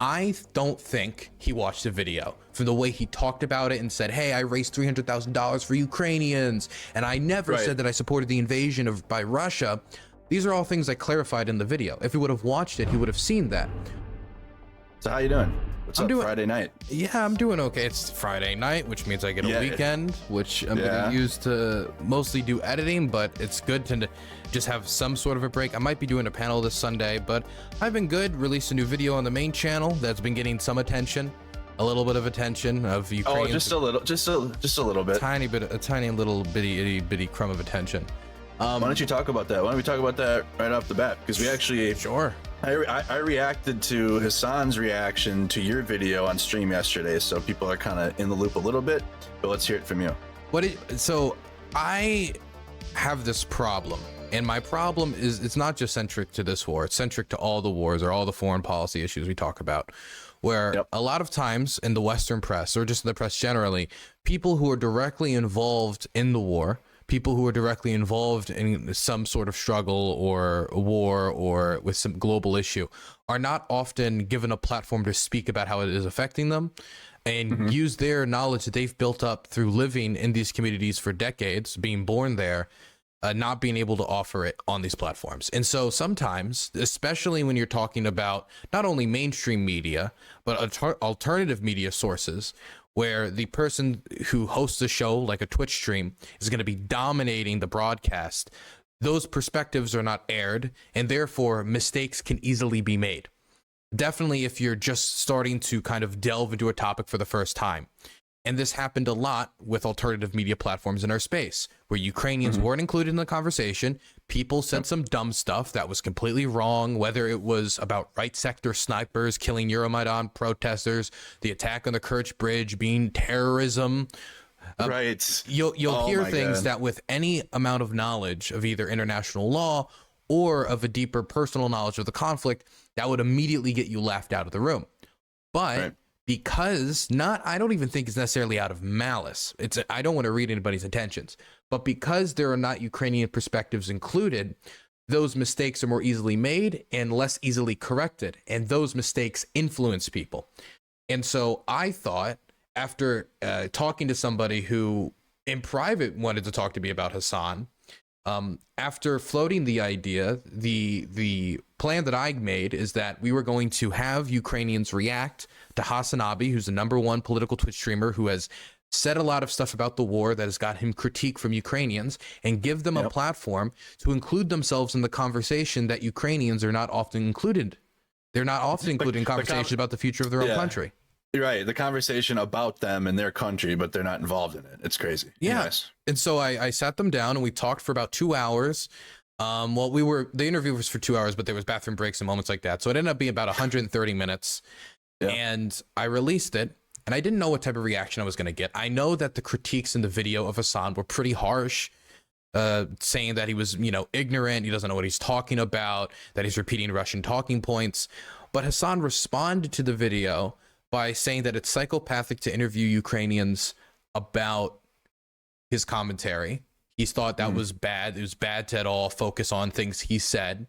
I don't think he watched the video. From the way he talked about it and said, hey, I raised $300,000 for Ukrainians, and I never said that I supported the invasion by Russia. These are all things I clarified in the video. If he would have watched it, he would have seen that. So how you doing? What's up, Friday night? Yeah, I'm doing okay. It's Friday night, which means I get a weekend, which I'm going to use to mostly do editing, but it's good to just have some sort of a break. I might be doing a panel this Sunday, but I've been good. Released a new video on the main channel that's been getting some attention, a little bit of attention of Ukraine. Oh, just a little bit. A tiny little bitty crumb of attention. Why don't you talk about that? Why don't we talk about that right off the bat? Because we actually I reacted to Hasan's reaction to your video on stream yesterday, so people are kind of in the loop a little bit, but let's hear it from you. So I have this problem, and my problem is it's not just centric to this war, it's centric to all the wars or all the foreign policy issues we talk about, where a lot of times in the Western press, or just in the press generally, people who are directly involved in the war, people who are directly involved in some sort of struggle or a war or with some global issue are not often given a platform to speak about how it is affecting them and use their knowledge that they've built up through living in these communities for decades, being born there, not being able to offer it on these platforms. And so sometimes, especially when you're talking about not only mainstream media, but alternative media sources, where the person who hosts a show like a Twitch stream is going to be dominating the broadcast, those perspectives are not aired, and therefore mistakes can easily be made. Definitely if you're just starting to kind of delve into a topic for the first time. And this happened a lot with alternative media platforms in our space, where Ukrainians weren't included in the conversation. People said some dumb stuff that was completely wrong, whether it was about right sector snipers killing Euromaidan protesters, the attack on the Kerch Bridge being terrorism. You'll hear things that with any amount of knowledge of either international law or of a deeper personal knowledge of the conflict, that would immediately get you laughed out of the room. But because I don't even think it's necessarily out of malice. I don't want to read anybody's intentions, but because there are not Ukrainian perspectives included, those mistakes are more easily made and less easily corrected. And those mistakes influence people. And so I thought, after talking to somebody who in private wanted to talk to me about Hasan, after floating the idea, the plan that I made is that we were going to have Ukrainians react to HasanAbi, who's the #1 political Twitch streamer who has said a lot of stuff about the war that has got him critique from Ukrainians, and give them a platform to include themselves in the conversation that Ukrainians are not often included. They're not often included in conversations about the future of their own country. You're right. The conversation about them and their country, but they're not involved in it. It's crazy. Yeah. Yes. And so I sat them down and we talked for about 2 hours. The interview was for 2 hours, but there was bathroom breaks and moments like that. So it ended up being about 130 minutes. And I released it, and I didn't know what type of reaction I was going to get. I know that the critiques in the video of Hasan were pretty harsh, saying that he was, ignorant, he doesn't know what he's talking about, that he's repeating Russian talking points. But Hasan responded to the video by saying that it's psychopathic to interview Ukrainians about his commentary. He thought that was bad. It was bad to at all focus on things he said,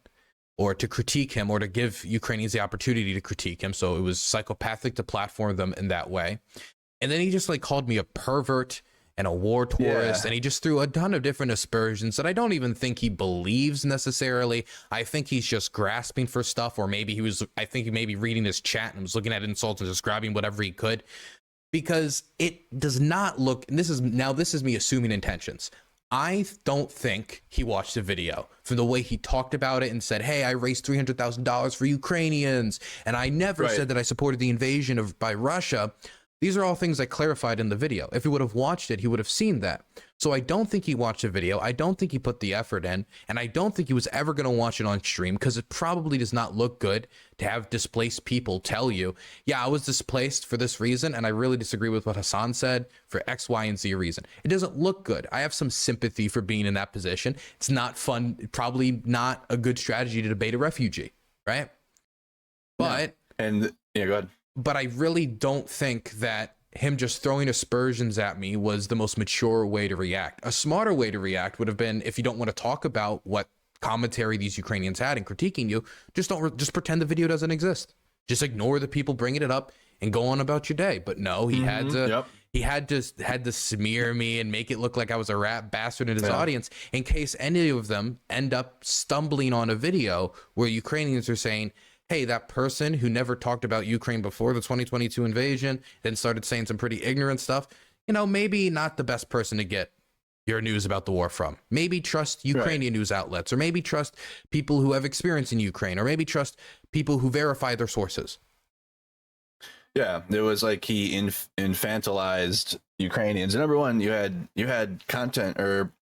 or to critique him, or to give Ukrainians the opportunity to critique him. So it was psychopathic to platform them in that way. And then he just called me a pervert and a war tourist, and he just threw a ton of different aspersions that I don't even think he believes necessarily. I think he's just grasping for stuff, or maybe I think he may be reading his chat and was looking at insults and just grabbing whatever he could, because it does not look, and this is me assuming intentions. I don't think he watched the video. From the way he talked about it and said, hey, I raised $300,000 for Ukrainians, and I never said that I supported the invasion by Russia. These are all things I clarified in the video. If he would have watched it, he would have seen that. So I don't think he watched the video. I don't think he put the effort in, and I don't think he was ever going to watch it on stream, because it probably does not look good to have displaced people tell you, yeah, I was displaced for this reason, and I really disagree with what Hasan said for X, Y, and Z reason. It doesn't look good. I have some sympathy for being in that position. It's not fun, probably not a good strategy to debate a refugee, right? But go ahead. But I really don't think that him just throwing aspersions at me was the most mature way to react. A smarter way to react would have been, if you don't want to talk about what commentary these Ukrainians had in critiquing you, just pretend the video doesn't exist. Just ignore the people bringing it up and go on about your day. But no, he had to. He had to smear me and make it look like I was a rat bastard in his audience, in case any of them end up stumbling on a video where Ukrainians are saying, hey, that person who never talked about Ukraine before the 2022 invasion, then started saying some pretty ignorant stuff, you know, maybe not the best person to get your news about the war from. Maybe trust Ukrainian news outlets, or maybe trust people who have experience in Ukraine, or maybe trust people who verify their sources. Yeah, it was like he infantilized Ukrainians. Number one, you had content or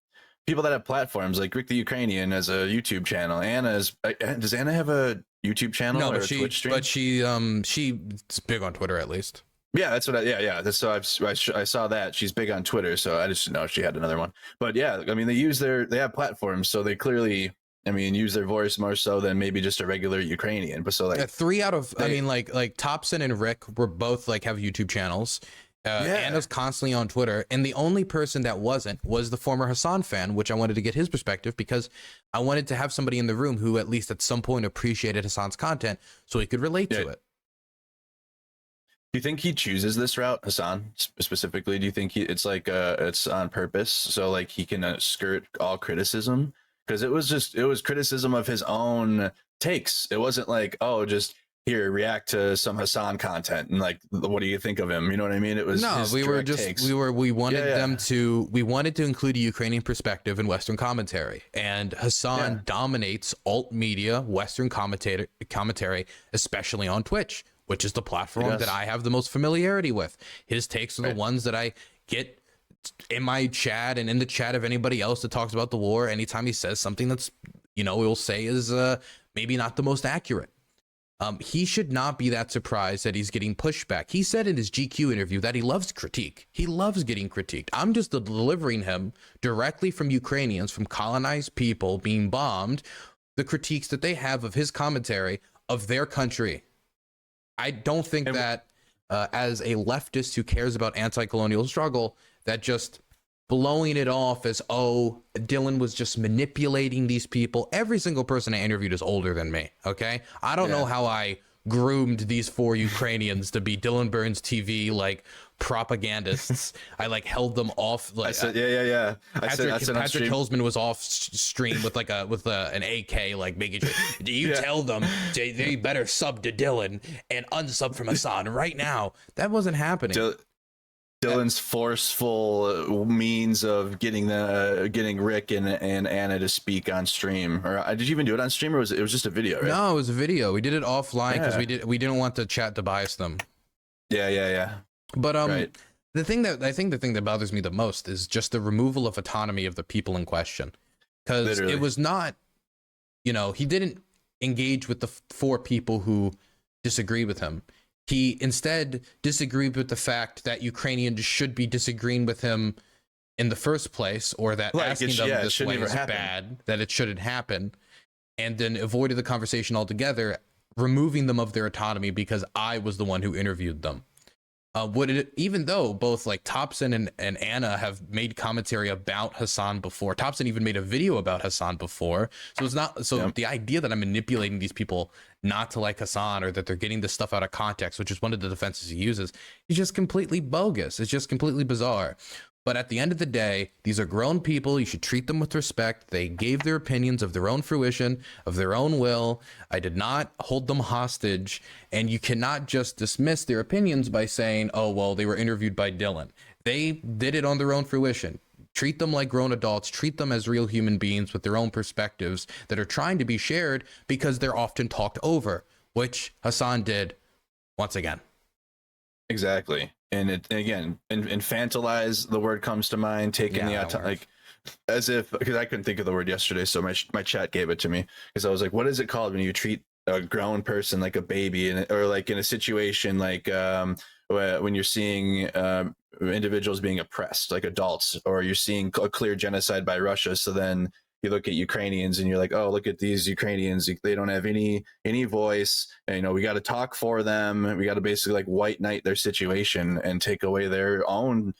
people that have platforms like Rick the Ukrainian as a YouTube channel. Does Anna have a YouTube channel or a Twitch stream? But she's big on Twitter, at least. Yeah, that's what that's so I saw that she's big on Twitter, so I just didn't know if she had another one. But yeah, I mean they have platforms, so they clearly, I mean, use their voice more so than maybe just a regular Ukrainian. But so like 3 out of, I mean, like Thompson and Rick were both like have YouTube channels. Anna's constantly on Twitter, and the only person that wasn't was the former Hasan fan, which I wanted to get his perspective because I wanted to have somebody in the room who at least at some point appreciated Hasan's content so he could relate to it. Do you think he chooses this route, Hasan, specifically? Do you think it's like it's on purpose so like he can skirt all criticism? Because it was criticism of his own takes. It wasn't like, oh, just here, react to some Hasan content and like, what do you think of him? You know what I mean? It was we wanted to include a Ukrainian perspective in Western commentary, and Hasan dominates alt media Western commentary, especially on Twitch, which is the platform that I have the most familiarity with. His takes are the ones that I get in my chat and in the chat of anybody else that talks about the war. Anytime he says something that's, you know, we'll say is maybe not the most accurate. He should not be that surprised that he's getting pushback. He said in his GQ interview that he loves critique. He loves getting critiqued. I'm just delivering him directly from Ukrainians, from colonized people being bombed, the critiques that they have of his commentary of their country. I don't think that as a leftist who cares about anti-colonial struggle, that just blowing it off as, oh, Dylan was just manipulating these people. Every single person I interviewed is older than me, okay? I don't know how I groomed these 4 Ukrainians to be Dylan Burns TV, like, propagandists. I, like, held them off. Like, I said, Patrick Hillsman was off stream with, like, an AK, like, making sure, do you tell them they better sub to Dylan and unsub from Hasan right now? That wasn't happening. Dylan's forceful means of getting Rick and Anna to speak on stream. Or did you even do it on stream, or was it was just a video? Right? No, it was a video. We did it offline because we didn't want the chat to bias them. Yeah. But the thing that bothers me the most is just the removal of autonomy of the people in question, because it was not, you know, he didn't engage with the 4 people who disagreed with him. He instead disagreed with the fact that Ukrainians should be disagreeing with him in the first place, or that asking them this way is bad, that it shouldn't happen, and then avoided the conversation altogether, removing them of their autonomy because I was the one who interviewed them. Even though both like Thompson and Anna have made commentary about Hasan before, Thompson even made a video about Hasan before, so it's not the idea that I'm manipulating these people not to like Hasan, or that they're getting this stuff out of context, which is one of the defenses he uses, is just completely bogus. It's just completely bizarre. But at the end of the day, these are grown people. You should treat them with respect. They gave their opinions of their own fruition, of their own will. I did not hold them hostage. And you cannot just dismiss their opinions by saying, oh, well, they were interviewed by Dylan. They did it on their own fruition. Treat them like grown adults. Treat them as real human beings with their own perspectives that are trying to be shared, because they're often talked over, which Hasan did once again. Exactly. And infantilize, the word comes to mind, taking like, as if, because I couldn't think of the word yesterday, so my chat gave it to me, because I was like, what is it called when you treat a grown person like a baby, or like in a situation like when you're seeing individuals being oppressed, like adults, or you're seeing a clear genocide by Russia, so then you look at Ukrainians and you're like, oh, look at these Ukrainians. They don't have any voice. And, you know, we got to talk for them. We got to basically like white knight their situation and take away their own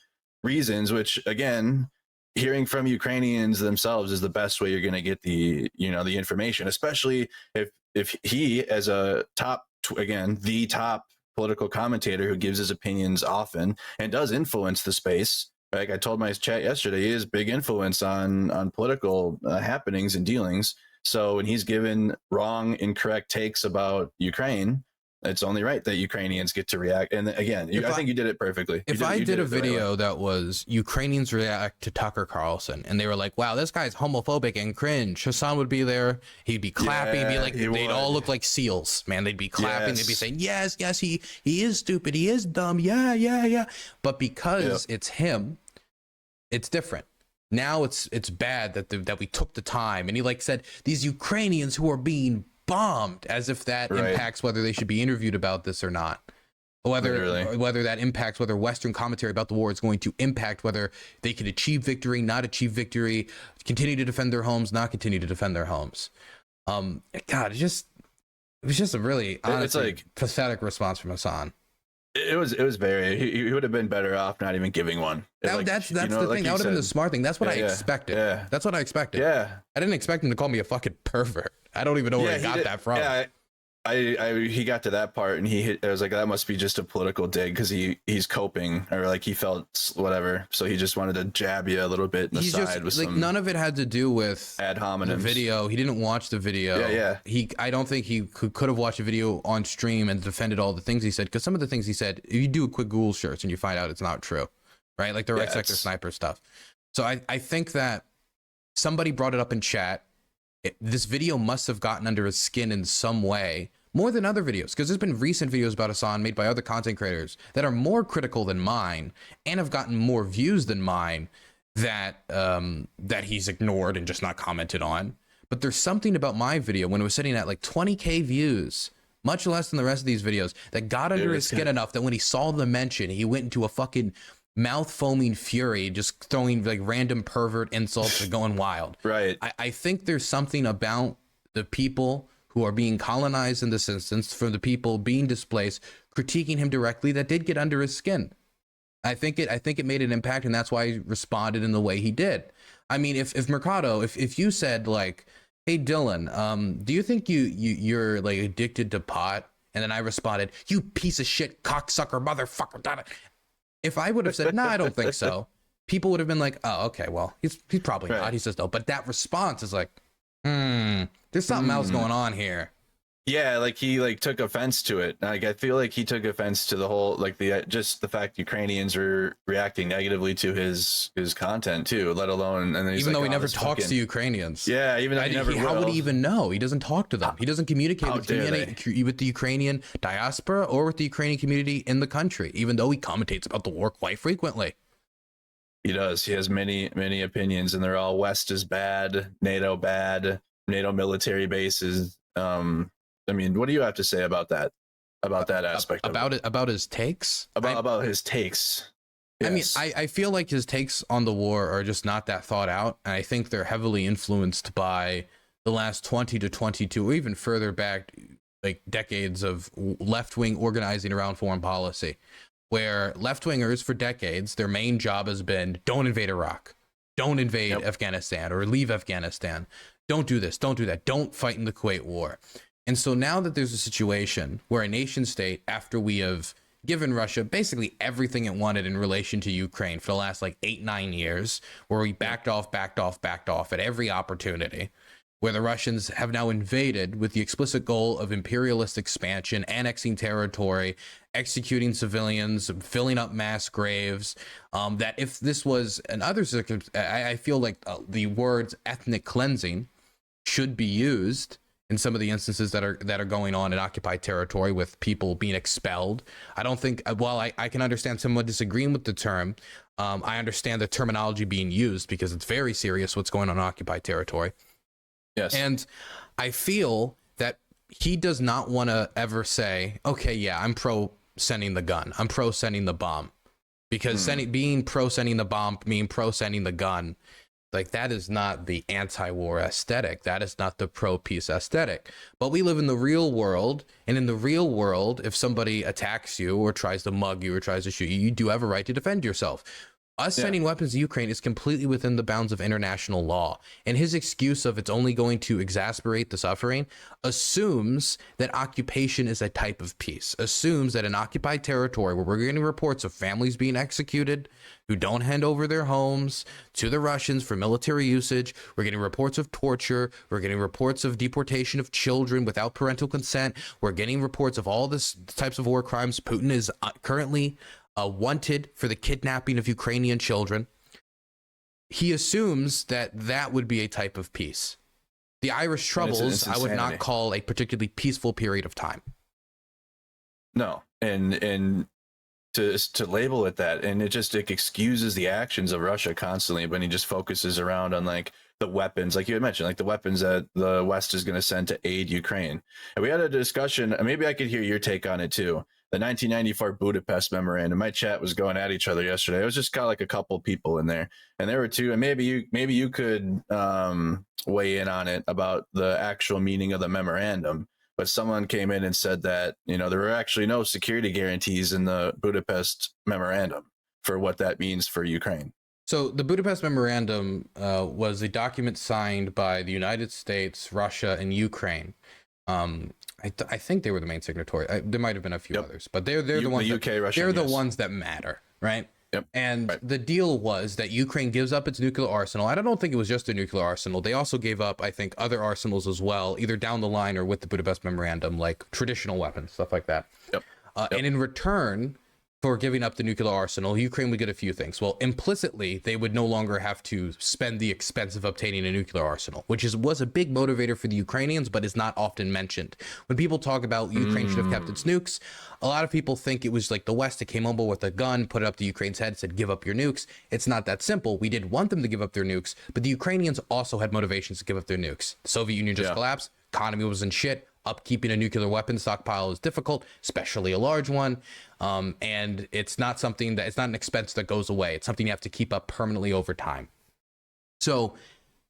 reasons, which again, hearing from Ukrainians themselves is the best way you're going to get the information, especially if he, as a top again, the top political commentator who gives his opinions often and does influence the space. Like I told my chat yesterday, he has big influence on political happenings and dealings. So when he's given wrong, incorrect takes about Ukraine, it's only right that Ukrainians get to react. And again, I think you did it perfectly. If I did a video that was Ukrainians react to Tucker Carlson and they were like, wow, this guy's homophobic and cringe, Hasan would be there. He'd be clapping, be like, they'd all look like seals, man. They'd be clapping. They'd be saying, yes, he is stupid. He is dumb. Yeah. But because it's him, it's different. Now it's bad that we took the time. And he like said, these Ukrainians who are being bombed, as if that impacts whether they should be interviewed about this or not, whether that impacts whether Western commentary about the war is going to impact whether they could achieve victory, not achieve victory, continue to defend their homes, not continue to defend their homes. God, it was just a really honestly like pathetic response from Hasan. It was very. He would have been better off not even giving one. That's the thing. That would have been the smart thing. That's what I expected. Yeah. That's what I expected. Yeah. I didn't expect him to call me a fucking pervert. I don't even know where he got that from. Yeah, he got to that part and I was like, that must be just a political dig because he's coping, or like he felt whatever. So he just wanted to jab you a little bit in the side with like some none of it had to do with ad hominem. The video. He didn't watch the video. I don't think he could have watched a video on stream and defended all the things he said, because some of the things he said, you do a quick Google search and you find out it's not true, right? Like the right sector sniper stuff. So I think that somebody brought it up in chat. This video must have gotten under his skin in some way, more than other videos, because there's been recent videos about Hasan made by other content creators that are more critical than mine and have gotten more views than mine that he's ignored and just not commented on. But there's something about my video when it was sitting at like 20K views, much less than the rest of these videos, that got under his skin enough that when he saw the mention, he went into a fucking mouth foaming fury, just throwing like random pervert insults and going wild. Right. I think there's something about the people who are being colonized in this instance, from the people being displaced, critiquing him directly, that did get under his skin. I think it made an impact, and that's why he responded in the way he did. I mean, if Mercado, if you said like, hey Dylan, do you think you're like addicted to pot? And then I responded, you piece of shit cocksucker motherfucker. If I would have said, no, I don't think so, people would have been like, oh, okay, well, he's probably not. He says no. But that response is like, there's something else going on here. Yeah, like he like took offense to it. Like I feel like he took offense to the whole, like just the fact Ukrainians are reacting negatively to his content too, let alone, and then even though he never talks to Ukrainians. Yeah, even though he never will. How would he even know? He doesn't talk to them. He doesn't communicate with the Ukrainian diaspora or with the Ukrainian community in the country, even though he commentates about the war quite frequently. He does. He has many opinions, and they're all West is bad, NATO military bases. I mean, what do you have to say about that? About that aspect about it? About his takes? About his takes. Yes. I mean, I feel like his takes on the war are just not that thought out, and I think they're heavily influenced by the last 20 to 22, or even further back, like decades of left-wing organizing around foreign policy, where left-wingers for decades, their main job has been, don't invade Iraq, don't invade Afghanistan, or leave Afghanistan, don't do this, don't do that, don't fight in the Kuwait War. And so now that there's a situation where a nation state, after we have given Russia basically everything it wanted in relation to Ukraine for the last like 8-9 years, where we backed off at every opportunity, where the Russians have now invaded with the explicit goal of imperialist expansion, annexing territory, executing civilians, filling up mass graves, that if this was another circumstance, I feel like the words ethnic cleansing should be used in some of the instances that are going on in occupied territory with people being expelled. I don't think, while I can understand someone disagreeing with the term, I understand the terminology being used because it's very serious what's going on in occupied territory. Yes. And I feel that he does not want to ever say, okay, yeah, I'm pro sending the gun, I'm pro sending the bomb, because being pro sending the bomb, mean pro sending the gun, like that is not the anti-war aesthetic. That is not the pro-peace aesthetic. But we live in the real world, and in the real world, if somebody attacks you or tries to mug you or tries to shoot you, you do have a right to defend yourself. Us sending weapons to Ukraine is completely within the bounds of international law. And his excuse of it's only going to exacerbate the suffering assumes that occupation is a type of peace, assumes that an occupied territory where we're getting reports of families being executed who don't hand over their homes to the Russians for military usage. We're getting reports of torture. We're getting reports of deportation of children without parental consent. We're getting reports of all this types of war crimes. Putin is currently wanted for the kidnapping of Ukrainian children. He assumes that that would be a type of peace. The Irish Troubles, I would not call a particularly peaceful period of time. No, and to label it that, and it excuses the actions of Russia constantly, when he just focuses around on like the weapons, like you had mentioned, like the weapons that the West is going to send to aid Ukraine. And we had a discussion, and maybe I could hear your take on it too. The 1994 Budapest memorandum. My chat was going at each other yesterday. It was just kind of like a couple people in there, and there were two. And maybe you could weigh in on it about the actual meaning of the memorandum. But someone came in and said that there were actually no security guarantees in the Budapest memorandum for what that means for Ukraine. So the Budapest memorandum was a document signed by the United States, Russia, and Ukraine. I think they were the main signatory. There might have been a few others, but they're the ones. The UK, Russia, they're the ones that matter, right? Yep. And the deal was that Ukraine gives up its nuclear arsenal. I don't think it was just a nuclear arsenal. They also gave up, I think, other arsenals as well, either down the line or with the Budapest memorandum, like traditional weapons, stuff like that. Yep. And in return for giving up the nuclear arsenal, Ukraine would get a few things. Well, implicitly, they would no longer have to spend the expense of obtaining a nuclear arsenal, which was a big motivator for the Ukrainians, but is not often mentioned. When people talk about Ukraine should have kept its nukes, a lot of people think it was like the West that came over with a gun, put it up to Ukraine's head, said, give up your nukes. It's not that simple. We did want them to give up their nukes, but the Ukrainians also had motivations to give up their nukes. The Soviet Union just collapsed. Economy was in shit. Upkeeping a nuclear weapon stockpile is difficult, especially a large one. And it's not an expense that goes away. It's something you have to keep up permanently over time. So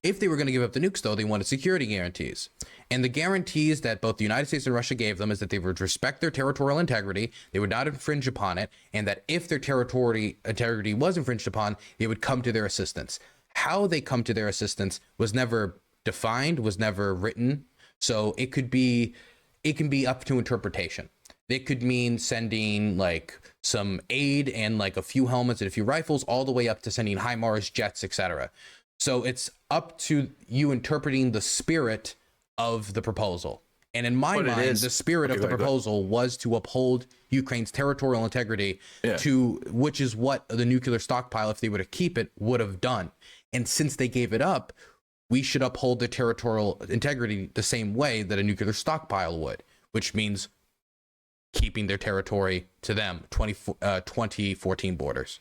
if they were going to give up the nukes, though, they wanted security guarantees. And the guarantees that both the United States and Russia gave them is that they would respect their territorial integrity, they would not infringe upon it, and that if their territorial integrity was infringed upon, they would come to their assistance. How they come to their assistance was never defined, was never written. So it can be up to interpretation. It could mean sending like some aid and like a few helmets and a few rifles, all the way up to sending HIMARS, jets, etc. So it's up to you interpreting the spirit of the proposal. And in my mind, the spirit of the proposal was to uphold Ukraine's territorial integrity, which is what the nuclear stockpile, if they were to keep it, would have done. And since they gave it up, we should uphold their territorial integrity the same way that a nuclear stockpile would, which means keeping their territory to them, 2014 borders.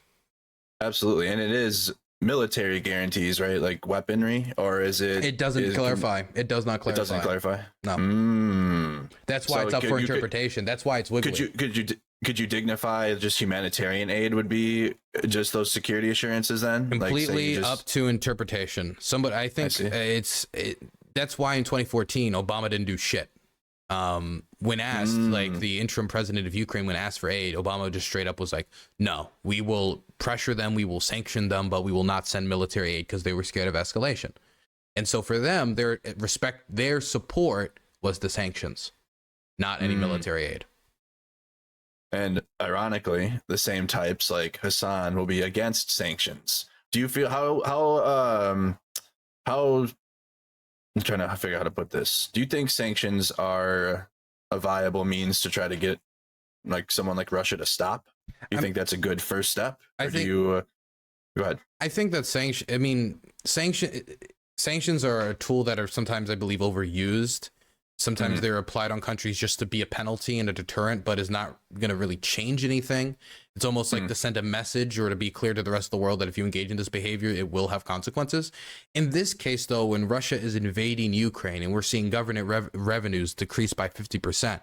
Absolutely. And it is military guarantees, right? Like weaponry, or is it? It doesn't clarify. It does not clarify. It doesn't clarify? No. That's why it's up for interpretation. That's why it's wiggly. Could you dignify just humanitarian aid would be just those security assurances then? Completely up to interpretation. I think that's why in 2014 Obama didn't do shit. When asked, like the interim president of Ukraine, when asked for aid, Obama just straight up was like, no, we will pressure them, we will sanction them, but we will not send military aid, because they were scared of escalation. And so for them, their support was the sanctions, not any military aid. And ironically, the same types like Hasan will be against sanctions. Do you feel how I'm trying to figure out how to put this. Do you think sanctions are a viable means to try to get like someone like Russia to stop? Do you think that's a good first step? Go ahead. I think that sanctions are a tool that are sometimes, I believe, overused. Sometimes they're applied on countries just to be a penalty and a deterrent, but is not going to really change anything. It's almost like to send a message or to be clear to the rest of the world that if you engage in this behavior, it will have consequences. In this case, though, when Russia is invading Ukraine and we're seeing government revenues decrease by 50%,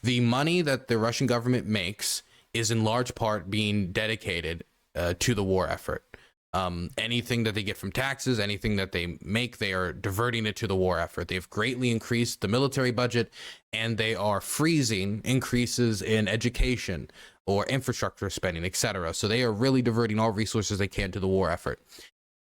the money that the Russian government makes is in large part being dedicated to the war effort. Anything that they get from taxes, anything that they make, they are diverting it to the war effort. They've greatly increased the military budget, and they are freezing increases in education or infrastructure spending, etc. So they are really diverting all resources they can to the war effort.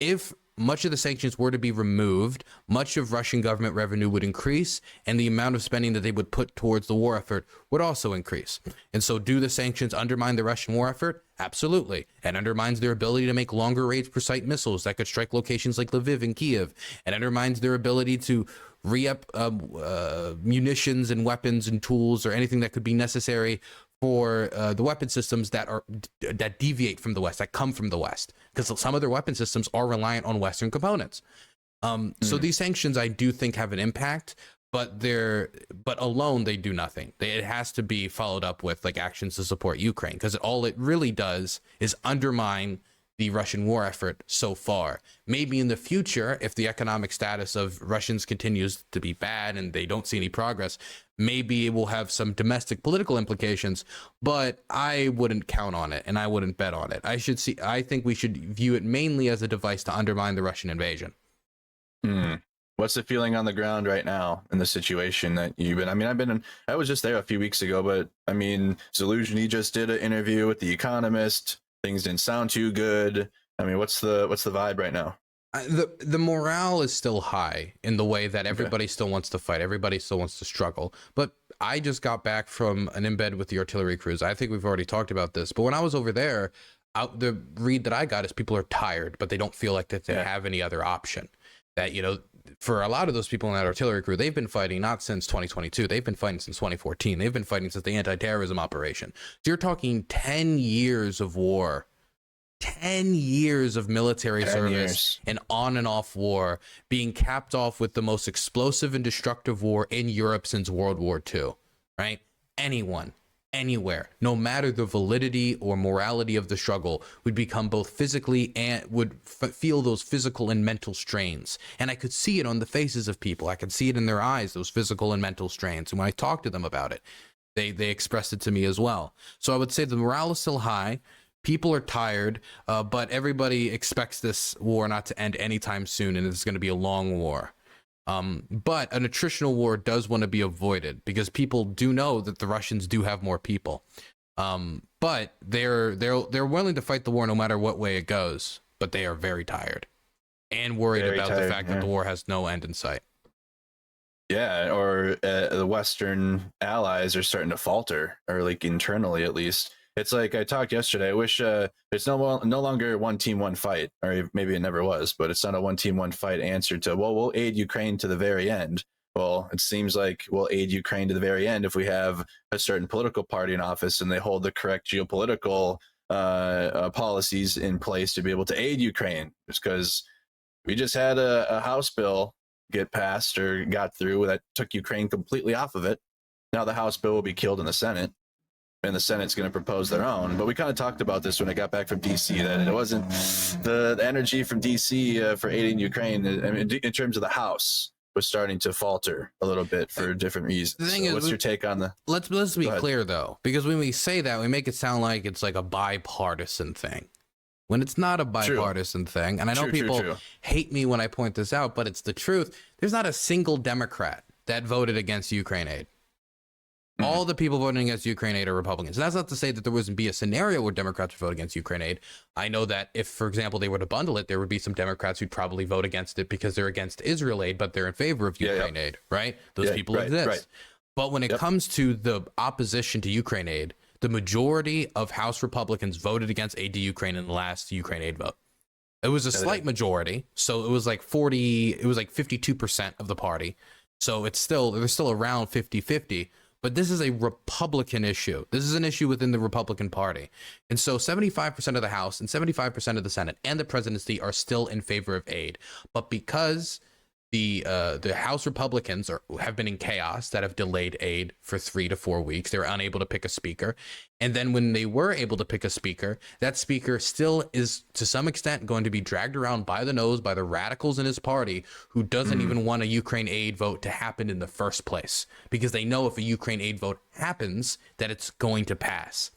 If much of the sanctions were to be removed, much of Russian government revenue would increase, and the amount of spending that they would put towards the war effort would also increase. And so do the sanctions undermine the Russian war effort? Absolutely. It undermines their ability to make longer range precise missiles that could strike locations like Lviv and Kiev. It undermines their ability to re-up munitions and weapons and tools or anything that could be necessary for the weapon systems that deviate from the West, that come from the West, because some of their weapon systems are reliant on Western components. So these sanctions, I do think, have an impact, but alone they do nothing. It has to be followed up with like actions to support Ukraine, because all it really does is undermine the Russian war effort so far. Maybe in the future, if the economic status of Russians continues to be bad and they don't see any progress, maybe it will have some domestic political implications, but I wouldn't count on it and I wouldn't bet on it. I think we should view it mainly as a device to undermine the Russian invasion. What's the feeling on the ground right now in the situation that you've been? I mean, I was just there a few weeks ago, but I mean, Zaluzhny just did an interview with The Economist. Things didn't sound too good. I mean, what's the vibe right now? The morale is still high in the way that everybody still wants to fight. Everybody still wants to struggle. But I just got back from an embed with the artillery crews. I think we've already talked about this. But when I was over there, the read that I got is people are tired, but they don't feel like that they have any other option. That, you know, for a lot of those people in that artillery crew, they've been fighting not since 2022. They've been fighting since 2014. They've been fighting since the anti-terrorism operation. So you're talking 10 years of war, 10 years of military service and on and off war, being capped off with the most explosive and destructive war in Europe since World War II, right? Anyone, anywhere, no matter the validity or morality of the struggle, would become both physically and would feel those physical and mental strains. And I could see it on the faces of people. I could see it in their eyes, those physical and mental strains. And when I talked to them about it, they expressed it to me as well. So I would say the morale is still high. People are tired, but everybody expects this war not to end anytime soon, and it's going to be a long war. But an attritional war does want to be avoided because people do know that the Russians do have more people. But they're willing to fight the war no matter what way it goes. But they are very tired and worried about the fact that the war has no end in sight. Yeah, or the Western allies are starting to falter, or like internally at least. It's like I talked yesterday. I wish it's no longer one team, one fight, or maybe it never was, but it's not a one team, one fight answer to, well, we'll aid Ukraine to the very end. Well, it seems like we'll aid Ukraine to the very end if we have a certain political party in office and they hold the correct geopolitical policies in place to be able to aid Ukraine. Just because we just had a House bill get passed or got through that took Ukraine completely off of it. Now the House bill will be killed in the Senate, and the Senate's going to propose their own. But we kind of talked about this when I got back from DC, that it wasn't the energy from DC for aiding Ukraine. I mean, in terms of the House, was starting to falter a little bit for different reasons. The thing is, what's your take on the? Let's be clear though, because when we say that, we make it sound like it's like a bipartisan thing, when it's not a bipartisan thing. And I know people hate me when I point this out, but it's the truth. There's not a single Democrat that voted against Ukraine aid. All the people voting against Ukraine aid are Republicans. And that's not to say that there wouldn't be a scenario where Democrats would vote against Ukraine aid. I know that if, for example, they were to bundle it, there would be some Democrats who'd probably vote against it because they're against Israel aid, but they're in favor of Ukraine aid, right? Those people exist. Right. But when it comes to the opposition to Ukraine aid, the majority of House Republicans voted against aid to Ukraine in the last Ukraine aid vote. It was a slight majority. So it was like 52% of the party. So they're still around 50-50. But this is a Republican issue. This is an issue within the Republican Party. And so 75% of the House and 75% of the Senate and the presidency are still in favor of aid. But because the House Republicans have been in chaos that have delayed aid for 3 to 4 weeks, they were unable to pick a speaker. And then when they were able to pick a speaker, that speaker still is to some extent going to be dragged around by the nose by the radicals in his party who doesn't even want a Ukraine aid vote to happen in the first place, because they know if a Ukraine aid vote happens that it's going to pass.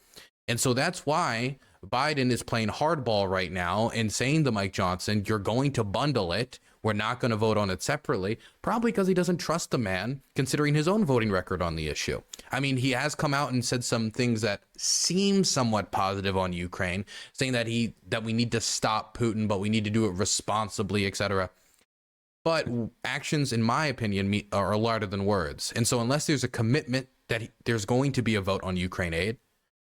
And so that's why Biden is playing hardball right now and saying to Mike Johnson, you're going to bundle it. We're not going to vote on it separately, probably because he doesn't trust the man, considering his own voting record on the issue. I mean, he has come out and said some things that seem somewhat positive on Ukraine, saying that we need to stop Putin, but we need to do it responsibly, etc. But actions, in my opinion, are louder than words. And so unless there's a commitment that there's going to be a vote on Ukraine aid,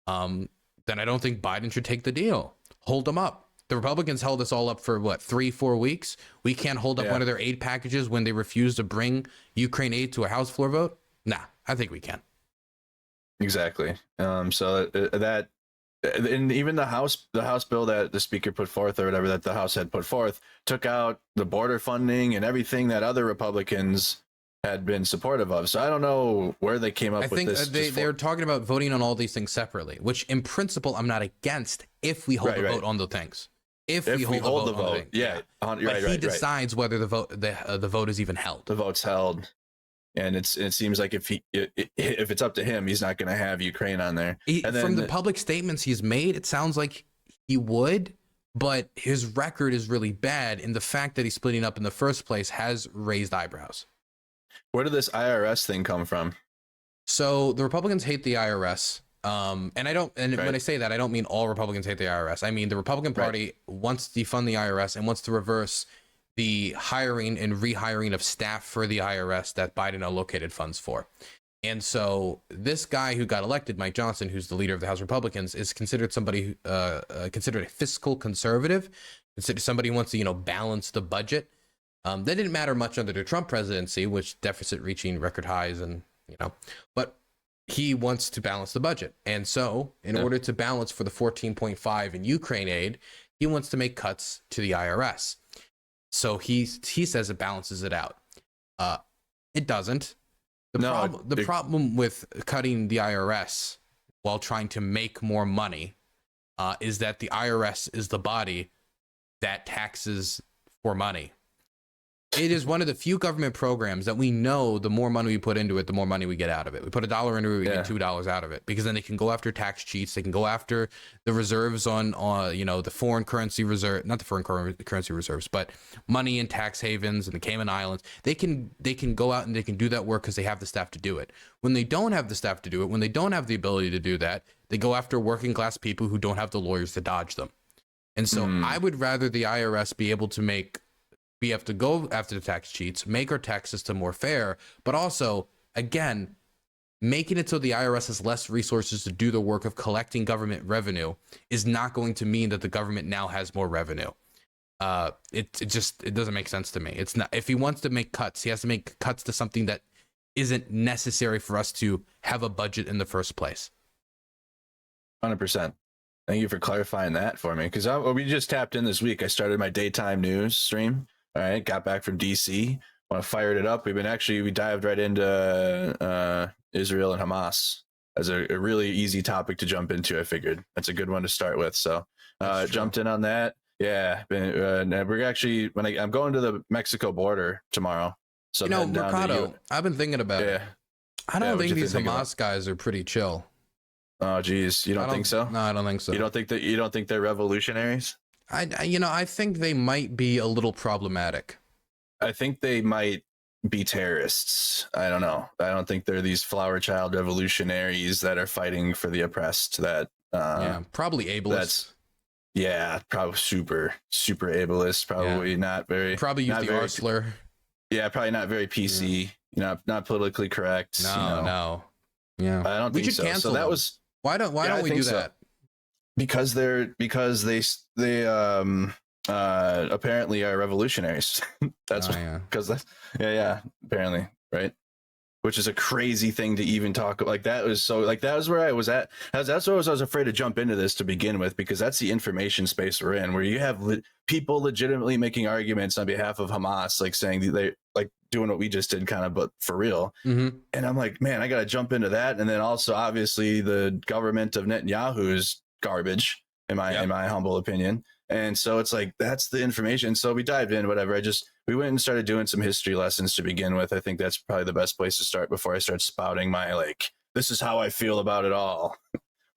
then I don't think Biden should take the deal. Hold them up. The Republicans held us all up for, 3-4 weeks? We can't hold up one of their aid packages when they refuse to bring Ukraine aid to a House floor vote? Nah, I think we can. Exactly. So that, and even the House bill that the Speaker put forth, or whatever that the House had put forth, took out the border funding and everything that other Republicans had been supportive of. So I don't know where they came up with this. They're talking about voting on all these things separately, which in principle I'm not against if we hold the vote on the things. If we hold the vote, yeah. But he decides whether the vote is even held. The vote's held, and it seems like if it's up to him, he's not going to have Ukraine on there. From the public statements he's made, it sounds like he would, but his record is really bad, and the fact that he's splitting up in the first place has raised eyebrows. Where did this IRS thing come from? So the Republicans hate the IRS. When I say that, I don't mean all Republicans hate the IRS. I mean, the Republican Party wants to defund the IRS and wants to reverse the hiring and rehiring of staff for the IRS that Biden allocated funds for. And so this guy who got elected, Mike Johnson, who's the leader of the House Republicans, is considered somebody considered a fiscal conservative, considered somebody who wants to, balance the budget. That didn't matter much under the Trump presidency, which deficit reaching record highs but he wants to balance the budget. And so in order to balance for the 14.5 in Ukraine aid, he wants to make cuts to the IRS. So he says it balances it out. It doesn't. The problem with cutting the IRS while trying to make more money is that the IRS is the body that taxes for money. It is one of the few government programs that we know the more money we put into it, the more money we get out of it. We put $1 into it, we get $2 out of it, because then they can go after tax cheats. They can go after the reserves on the foreign currency reserve, not the foreign currency reserves, but money in tax havens and the Cayman Islands. They can go out and they can do that work because they have the staff to do it. When they don't have the staff to do it, when they don't have the ability to do that, they go after working class people who don't have the lawyers to dodge them. And so I would rather the IRS be able to we have to go after the tax cheats, make our tax system more fair, but also, again, making it so the IRS has less resources to do the work of collecting government revenue is not going to mean that the government now has more revenue. It doesn't make sense to me. It's not. If he wants to make cuts, he has to make cuts to something that isn't necessary for us to have a budget in the first place. 100%. Thank you for clarifying that for me, because we just tapped in this week. I started my daytime news stream. All right, got back from DC. When I fired it up, we dived right into Israel and Hamas as a really easy topic to jump into. I figured that's a good one to start with. So jumped in on that. Yeah, we're actually I'm going to the Mexico border tomorrow. So Mercado, I've been thinking about it. I don't think these Hamas guys are pretty chill. Oh, geez, you don't think so? No, I don't think so. You don't think they're revolutionaries? I think they might be a little problematic. I think they might be terrorists. I don't know. I don't think they're these flower child revolutionaries that are fighting for the oppressed. Probably ableist. Probably super ableist. Probably not very. Probably use the R slur. Yeah, probably not very PC. Not politically correct. No. Yeah, I don't think so. Cancel them. Why don't we do that? Because they apparently are revolutionaries. That's apparently, right? Which is a crazy thing to even talk like that. That was where I was at. That's why I was afraid to jump into this to begin with, because that's the information space we're in, where you have people legitimately making arguments on behalf of Hamas, like saying they like doing what we just did, kind of, but for real. And I'm like, man, I got to jump into that. And then also, obviously, the government of Netanyahu is garbage, in my humble opinion. And so it's like, that's the information. So we dived in, whatever. We went and started doing some history lessons to begin with. I think that's probably the best place to start before I start spouting my, this is how I feel about it all.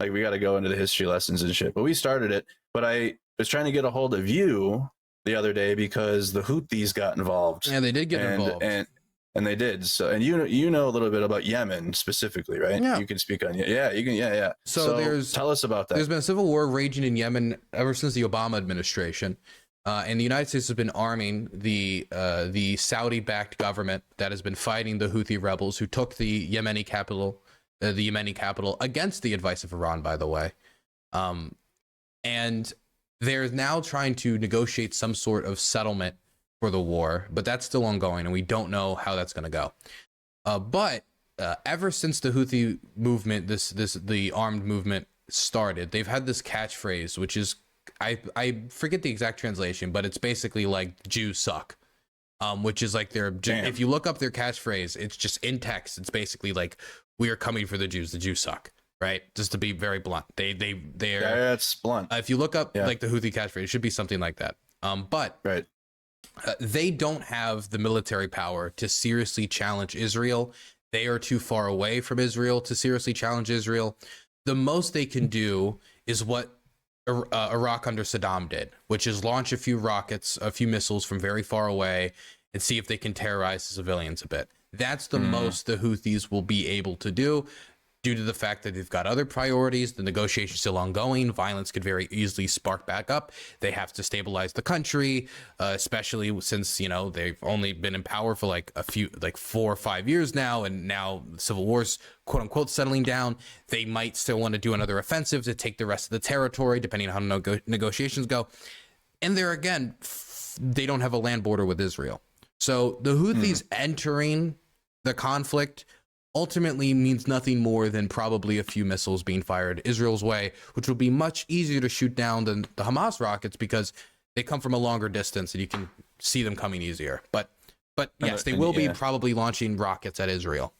Like we got to go into the history lessons and shit. But we started it. But I was trying to get a hold of you the other day because the Houthis got involved. Yeah, they did get involved. And they did. So, and you know a little bit about Yemen specifically, right? Yeah. You can speak on it. Yeah, you can. Yeah. So tell us about that. There's been a civil war raging in Yemen ever since the Obama administration. And the United States has been arming the Saudi-backed government that has been fighting the Houthi rebels who took the Yemeni capital against the advice of Iran, by the way. And they're now trying to negotiate some sort of settlement for the war, but that's still ongoing, and we don't know how that's going to go. But ever since the Houthi movement, the armed movement started, they've had this catchphrase, which is, I forget the exact translation, but it's basically like Jews suck, which is like if you look up their catchphrase, it's just in text. It's basically like, we are coming for the Jews suck, right? Just to be very blunt. They're that's blunt. If you look up like the Houthi catchphrase, it should be something like that. But right. They don't have the military power to seriously challenge Israel. They are too far away from Israel to seriously challenge Israel. The most they can do is what Iraq under Saddam did, which is launch a few rockets, a few missiles from very far away and see if they can terrorize the civilians a bit. That's the most the Houthis will be able to do, due to the fact that they've got other priorities. The negotiation's still ongoing. Violence could very easily spark back up. They have to stabilize the country, especially since, you know, they've only been in power for like 4 or 5 years now, and now the civil war's quote unquote settling down. They might still want to do another offensive to take the rest of the territory, depending on how negotiations go. And there again, they don't have a land border with Israel. So the Houthis entering the conflict ultimately means nothing more than probably a few missiles being fired Israel's way, which will be much easier to shoot down than the Hamas rockets because they come from a longer distance and you can see them coming easier. But yes, they will be probably launching rockets at Israel.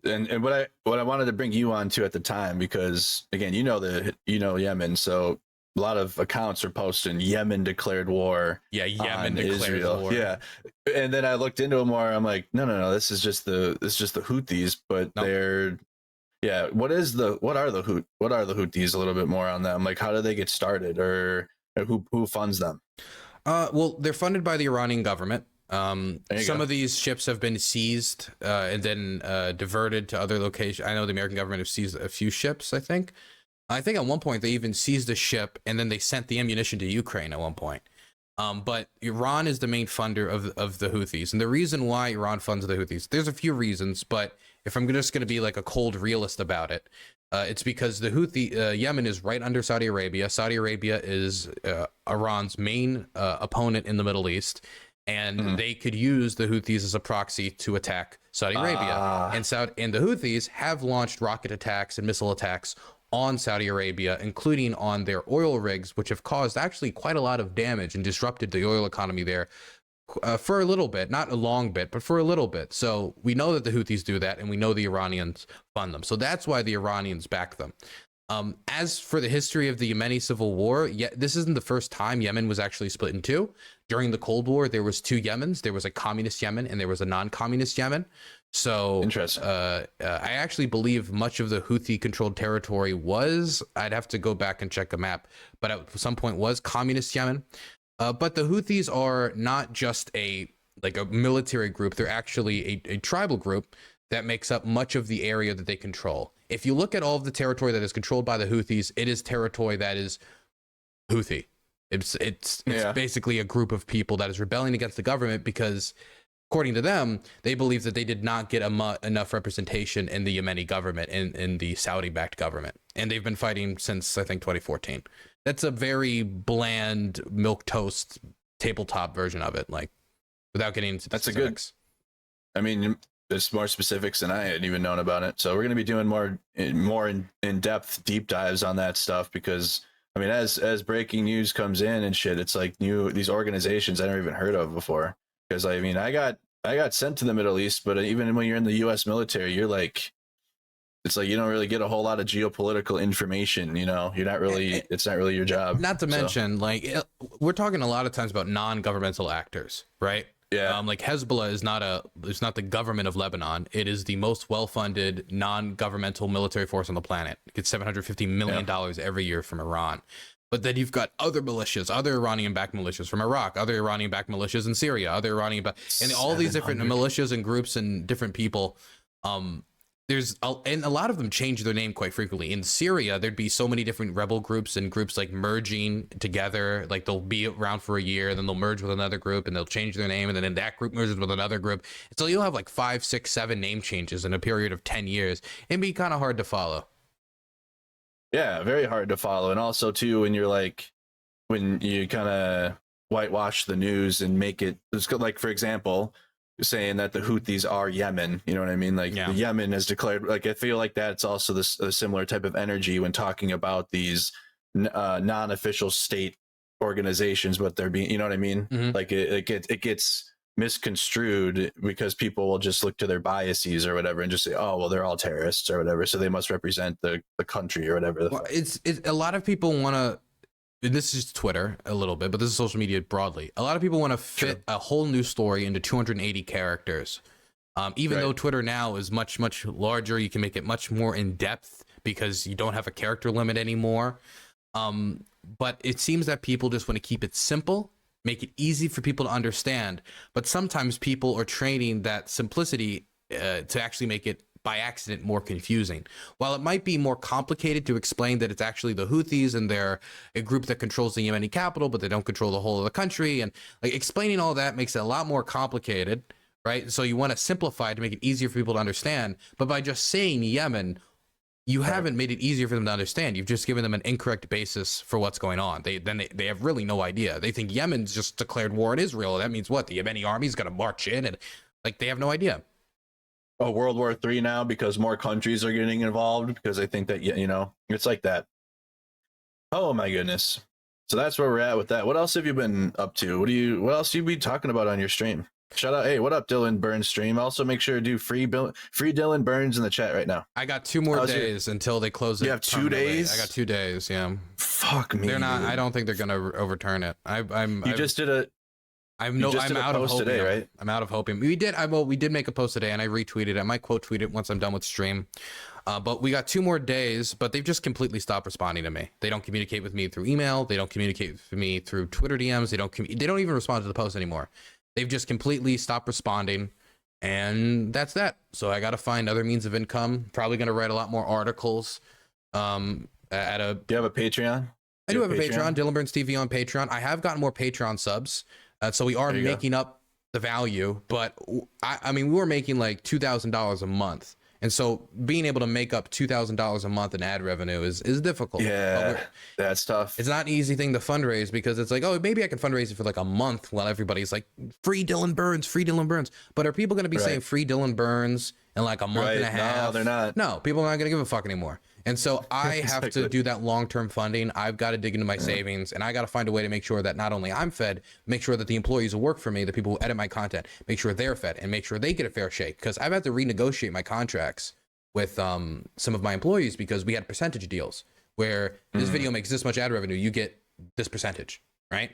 And what I wanted to bring you on to at the time, because again, you know Yemen, so a lot of accounts are posting Yemen declared war. Yeah, Yemen declared Israel. war. Yeah, and then I looked into it more. I'm like, no, this is just the Houthis, but they're What are the Houthis? A little bit more on them. Like, how do they get started, or who funds them? Well, they're funded by the Iranian government. Some of these ships have been seized and then diverted to other locations. I know the American government have seized a few ships, I think at one point they even seized a ship and then they sent the ammunition to Ukraine at one point. But Iran is the main funder of the Houthis. And the reason why Iran funds the Houthis, there's a few reasons, but if I'm just going to be like a cold realist about it, it's because the Yemen is right under Saudi Arabia. Saudi Arabia is Iran's main opponent in the Middle East. And they could use the Houthis as a proxy to attack Saudi Arabia. And the Houthis have launched rocket attacks and missile attacks on Saudi Arabia, including on their oil rigs, which have caused actually quite a lot of damage and disrupted the oil economy there for a little bit, not a long bit, but for a little bit. So we know that the Houthis do that, and we know the Iranians fund them. So that's why the Iranians back them. As for the history of the Yemeni civil war, this isn't the first time Yemen was actually split in two. During the Cold War, there was two Yemens. There was a communist Yemen and there was a non-communist Yemen. So interesting. I actually believe much of the Houthi-controlled territory was, I'd have to go back and check a map, but at some point was communist Yemen. But the Houthis are not just a military group. They're actually a tribal group that makes up much of the area that they control. If you look at all of the territory that is controlled by the Houthis, it is territory that is Houthi. It's basically a group of people that is rebelling against the government because, according to them, they believe that they did not get enough representation in the Yemeni government, in the Saudi-backed government. And they've been fighting since, I think, 2014. That's a very bland, milquetoast, tabletop version of it, without getting into the specifics. There's more specifics than I had even known about it. So we're going to be doing more in-depth deep dives on that stuff because, as breaking news comes in and shit, it's like these organizations I never even heard of before. Because I got sent to the Middle East, but even when you're in the U.S. military, you're like, it's like you don't really get a whole lot of geopolitical information. You're not really, it's not really your job. Not to mention, we're talking a lot of times about non-governmental actors, right? Yeah. Like Hezbollah is not the government of Lebanon. It is the most well-funded non-governmental military force on the planet. It gets $750 million every year from Iran. But then you've got other militias, other Iranian-backed militias from Iraq, other Iranian-backed militias in Syria, other Iranian-backed, and all these different militias and groups and different people. And a lot of them change their name quite frequently. In Syria, there'd be so many different rebel groups and groups like merging together. Like they'll be around for a year, then they'll merge with another group and they'll change their name. And then that group merges with another group. So you'll have like 5, 6, 7 name changes in a period of 10 years. It'd be kind of hard to follow. Yeah, very hard to follow. And also too, when you kind of whitewash the news and make it, like, for example, saying that the Houthis are Yemen, you know what I mean? Like Yemen has declared, like, I feel like that's also a similar type of energy when talking about these non-official state organizations, but they're being, you know what I mean? Like it gets misconstrued because people will just look to their biases or whatever and just say, oh, well, they're all terrorists or whatever, so they must represent the country or whatever. Well, it's a lot of people want to, and this is Twitter a little bit, but this is social media broadly. A lot of people want to fit a whole new story into 280 characters. Even though Twitter now is much, much larger, you can make it much more in depth because you don't have a character limit anymore. But it seems that people just want to keep it simple, make it easy for people to understand. But sometimes people are training that simplicity to actually make it by accident more confusing. While it might be more complicated to explain that it's actually the Houthis and they're a group that controls the Yemeni capital, but they don't control the whole of the country, and like explaining all that makes it a lot more complicated, right? So you want to simplify it to make it easier for people to understand, but by just saying Yemen, you haven't made it easier for them to understand. You've just given them an incorrect basis for what's going on. They have really no idea. They think Yemen's just declared war on Israel. That means what? The Yemeni army's going to march in, and like they have no idea. Oh, World War III now because more countries are getting involved, because I think that, you know, it's like that. Oh my goodness. So that's where we're at with that. What else have you been up to? What else you be talking about on your stream? Shout out. Hey, what up, Dylan Burns stream? Also make sure to do free Dylan Burns in the chat right now. I got 2 more days until they close it. You have 2 days? I got 2 days. Yeah. Fuck me. They're not, I don't think they're going to overturn it. I'm out of hoping today, right? I'm out of hoping. We did make a post today, and I retweeted it. I might quote tweet it once I'm done with stream. But we got 2 more days, but they've just completely stopped responding to me. They don't communicate with me through email. They don't communicate with me through Twitter DMs. They don't even respond to the post anymore. They've just completely stopped responding, and that's that. So I got to find other means of income. Probably going to write a lot more articles. Do you have a Patreon? I do have a Patreon, Dylan Burns TV on Patreon. I have gotten more Patreon subs. So we are making up the value, but I mean, we were making like $2,000 a month. And so being able to make up $2,000 a month in ad revenue is difficult. Yeah, that's tough. It's not an easy thing to fundraise because it's like, oh, maybe I can fundraise it for like a month while everybody's like, free Dylan Burns, free Dylan Burns. But are people going to be saying free Dylan Burns in like a month and a half? No, they're not. No, people are not going to give a fuck anymore. And so I have to do that long-term funding. I've got to dig into my savings, and I got to find a way to make sure that not only I'm fed, make sure that the employees who work for me, the people who edit my content, make sure they're fed and make sure they get a fair shake. Because I've had to renegotiate my contracts with some of my employees because we had percentage deals where this video makes this much ad revenue, you get this percentage, right?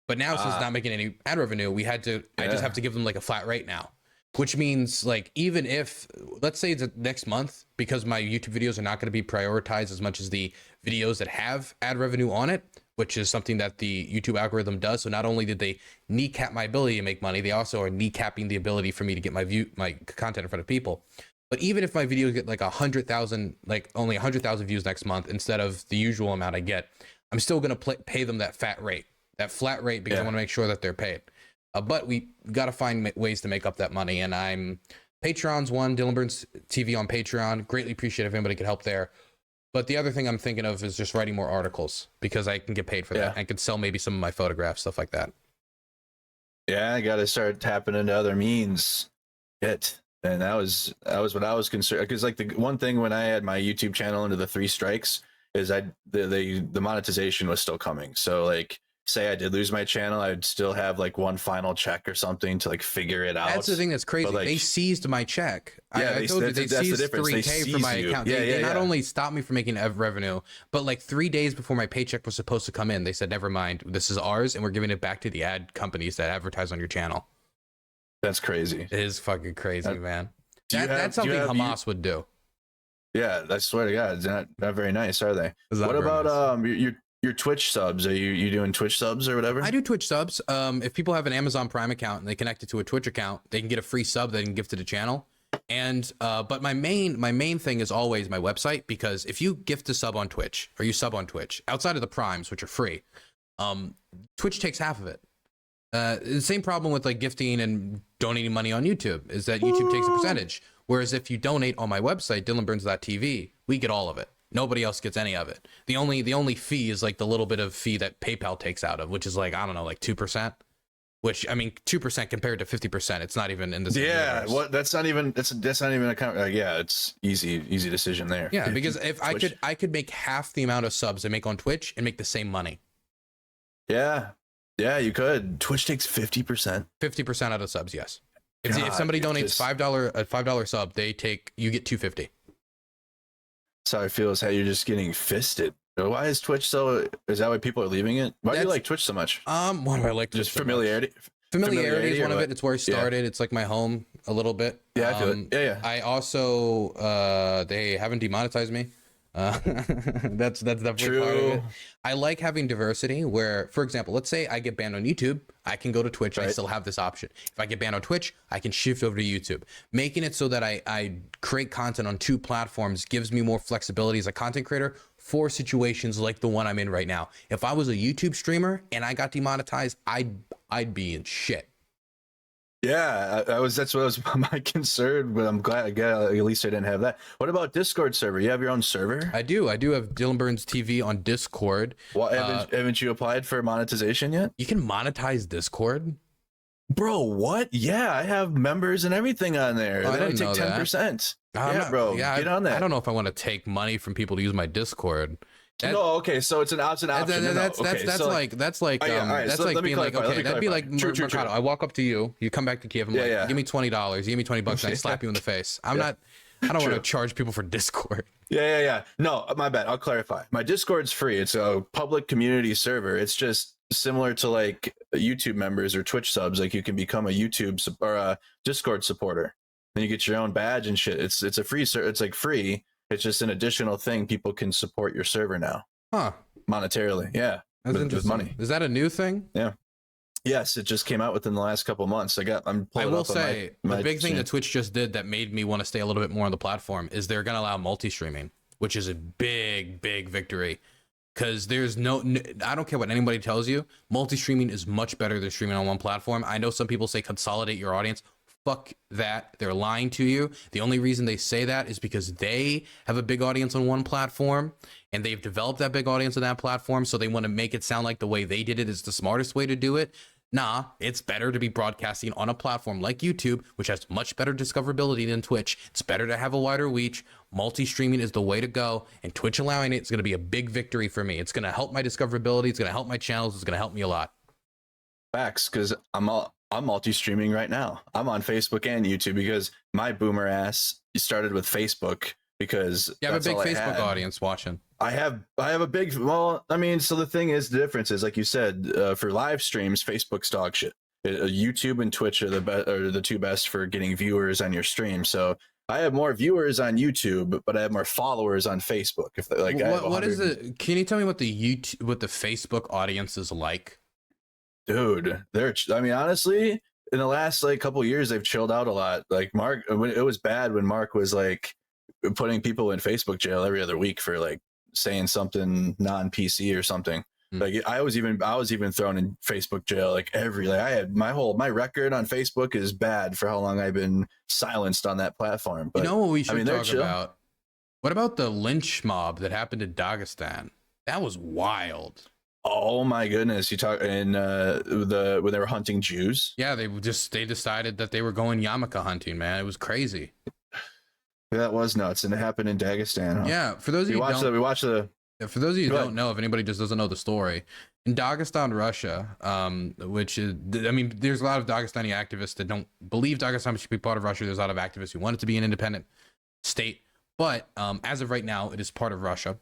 But now since it's not making any ad revenue, I just have to give them like a flat rate now. Which means, like, even if, let's say it's next month, because my YouTube videos are not going to be prioritized as much as the videos that have ad revenue on it, which is something that the YouTube algorithm does. So not only did they kneecap my ability to make money, they also are kneecapping the ability for me to get my content in front of people. But even if my videos get like 100,000, like only 100,000 views next month instead of the usual amount I get, I'm still going to pay them that flat rate, because I want to make sure that they're paid. But we got to find ways to make up that money. And Patreon's one, Dylan Burns TV on Patreon. Greatly appreciate if anybody could help there. But the other thing I'm thinking of is just writing more articles because I can get paid for that. I could sell maybe some of my photographs, stuff like that. Yeah, I got to start tapping into other means. And that was what I was concerned, because like the one thing when I had my YouTube channel into the 3 strikes is the monetization was still coming. So like, say I did lose my channel, I'd still have like one final check or something to like figure it out. That's the thing that's crazy. Like, they seized my check. Yeah, I told you they seized the $3,000 from my account. They not only stopped me from making revenue, but like 3 days before my paycheck was supposed to come in, they said, never mind, this is ours, and we're giving it back to the ad companies that advertise on your channel. That's crazy. It is fucking crazy, man. That's do you something have Hamas would do. Yeah, I swear to God, they're not very nice, are they? It's not What very about nice. your Twitch subs? Are you doing Twitch subs or whatever? I do Twitch subs. If people have an Amazon Prime account and they connect it to a Twitch account, they can get a free sub they can gift to the channel. And but my main thing is always my website, because if you gift a sub on Twitch or you sub on Twitch outside of the primes, which are free, Twitch takes half of it. The same problem with like gifting and donating money on YouTube is that YouTube takes a percentage. Whereas if you donate on my website, DylanBurns.tv, we get all of it. Nobody else gets any of it. The only fee is like the little bit of fee that PayPal takes out of, which is like, I don't know, like 2%. Which, I mean, 2% compared to 50%, it's not even in the same universe. What? That's not even a yeah, it's easy decision there. Yeah, because if I could make half the amount of subs I make on Twitch and make the same money. Yeah, you could. Twitch takes 50%. 50% out of subs, yes. If somebody donates $5 sub, you get $2.50. That's how I feel, is how you're just getting fisted. Why is Twitch is that why people are leaving it? Why do you like Twitch so much? Why do I like Twitch? Just familiarity. Familiarity is one of it. It's where I started. Yeah. It's like my home a little bit. Yeah, I feel it. Yeah. I also they haven't demonetized me. That's definitely part of it. I like having diversity where, for example, let's say I get banned on YouTube, I can go to Twitch. Right. I still have this option. If I get banned on Twitch, I can shift over to YouTube. Making it so that I create content on two platforms gives me more flexibility as a content creator for situations like the one I'm in right now. If I was a YouTube streamer and I got demonetized, I'd be in shit. Yeah, that's what was my concern, but I'm glad at least I didn't have that. What about Discord server? You have your own server? I do have Dylan Burns TV on Discord. Well, haven't you applied for monetization yet? You can monetize Discord? Bro, what? Yeah, I have members and everything on there. Oh, they only take 10%. Yeah, bro, get on that. I don't know if I want to take money from people to use my Discord. No, okay, so it's an option. That's like being like, okay, that'd be like Mercado. I walk up to you, you come back to Kiev, I'm like, give me $20, you give me $20, and I slap you in the face. I don't want to charge people for Discord. Yeah. No, my bad. I'll clarify. My Discord's free. It's a public community server. It's just similar to like YouTube members or Twitch subs. Like you can become a YouTube or a Discord supporter, and you get your own badge and shit. It's a free it's like free. It's just an additional thing. People can support your server now. Huh. Monetarily. Yeah. That's with money. Is that a new thing? Yeah. Yes, it just came out within the last couple of months. I will say the big thing that Twitch just did that made me want to stay a little bit more on the platform is they're going to allow multi-streaming, which is a big victory. Because there's I don't care what anybody tells you, multi-streaming is much better than streaming on one platform. I know some people say consolidate your audience. Fuck that. They're lying to you. The only reason they say that is because they have a big audience on one platform and they've developed that big audience on that platform. So they want to make it sound like the way they did it is the smartest way to do it. Nah, it's better to be broadcasting on a platform like YouTube, which has much better discoverability than Twitch. It's better to have a wider reach. Multi-streaming is the way to go, and Twitch allowing it is going to be a big victory for me. It's going to help my discoverability. It's going to help my channels. It's going to help me a lot. Facts, because I'm multi-streaming right now. I'm on Facebook and YouTube because my boomer ass started with Facebook because you have a big Facebook audience watching. I have a big, well, I mean, so the thing is, the difference is, like you said, for live streams, Facebook's dog shit. YouTube and Twitch are the two best for getting viewers on your stream. So I have more viewers on YouTube, but I have more followers on Facebook. If like, what is it? Can you tell me what the Facebook audience is like? Dude, I mean, honestly, in the last like couple of years, they've chilled out a lot. Like Mark, it was bad when Mark was like putting people in Facebook jail every other week for like saying something non-PC or something. Like I was even thrown in Facebook jail like I had my record on Facebook is bad for how long I've been silenced on that platform. But you know what we should talk about? What about the lynch mob that happened in Dagestan? That was wild. Oh my goodness! You talk in when they were hunting Jews. Yeah, they decided that they were going yarmulke hunting. Man, it was crazy. That was nuts, and it happened in Dagestan. Huh? Yeah, for those of you for those of you who don't know, if anybody just doesn't know the story, in Dagestan, Russia, which is, I mean, there's a lot of Dagestani activists that don't believe Dagestan should be part of Russia. There's a lot of activists who want it to be an independent state, but as of right now, it is part of Russia.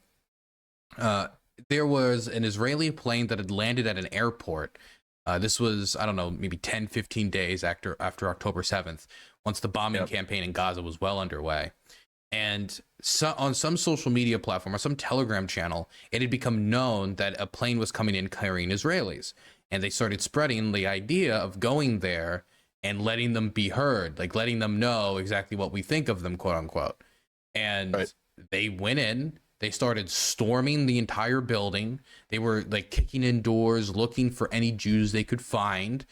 There was an Israeli plane that had landed at an airport This was, I don't know, maybe 10, 15 days after October 7th, once the bombing campaign in Gaza was well underway. And so, on some social media platform or some Telegram channel, it had become known that a plane was coming in carrying Israelis. And they started spreading the idea of going there and letting them be heard, like letting them know exactly what we think of them, quote unquote. And they went in, they started storming the entire building. They were like kicking in doors, looking for any Jews they could find.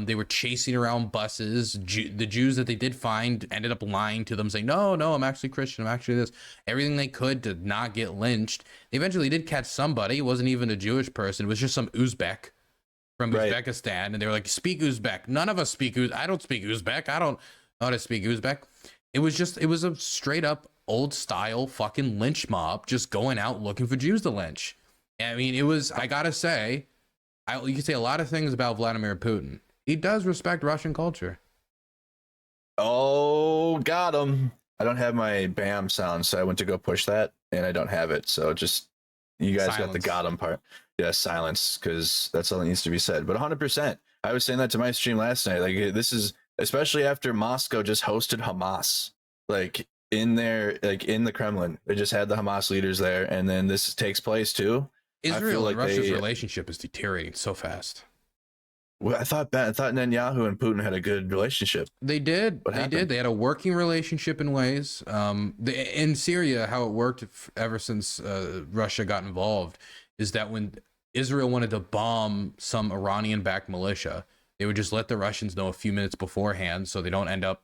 They were chasing around buses. The Jews that they did find ended up lying to them, saying, no, I'm actually Christian. I'm actually this. Everything they could to not get lynched. They eventually did catch somebody. It wasn't even a Jewish person. It was just some Uzbek from Uzbekistan. And they were like, speak Uzbek. None of us speak Uzbek. I don't speak Uzbek. I don't know how to speak Uzbek. It was a straight up old style fucking lynch mob just going out looking for Jews to lynch. I mean, it was, I gotta say, you can say a lot of things about Vladimir Putin. He does respect Russian culture. Oh, got him. I don't have my BAM sound, so I went to go push that, and I don't have it. So just, you guys got the got him part. Yeah, silence, because that's all that needs to be said. But 100%. I was saying that to my stream last night. Like, this is, especially after Moscow just hosted Hamas. Like, in there, like in the Kremlin. They just had the Hamas leaders there, and then this takes place too. Israel and Russia's relationship is deteriorating so fast. Well, I thought Netanyahu and Putin had a good relationship. They did. They had a working relationship in ways. In Syria, how it worked ever since Russia got involved is that when Israel wanted to bomb some Iranian-backed militia, they would just let the Russians know a few minutes beforehand, so they don't end up,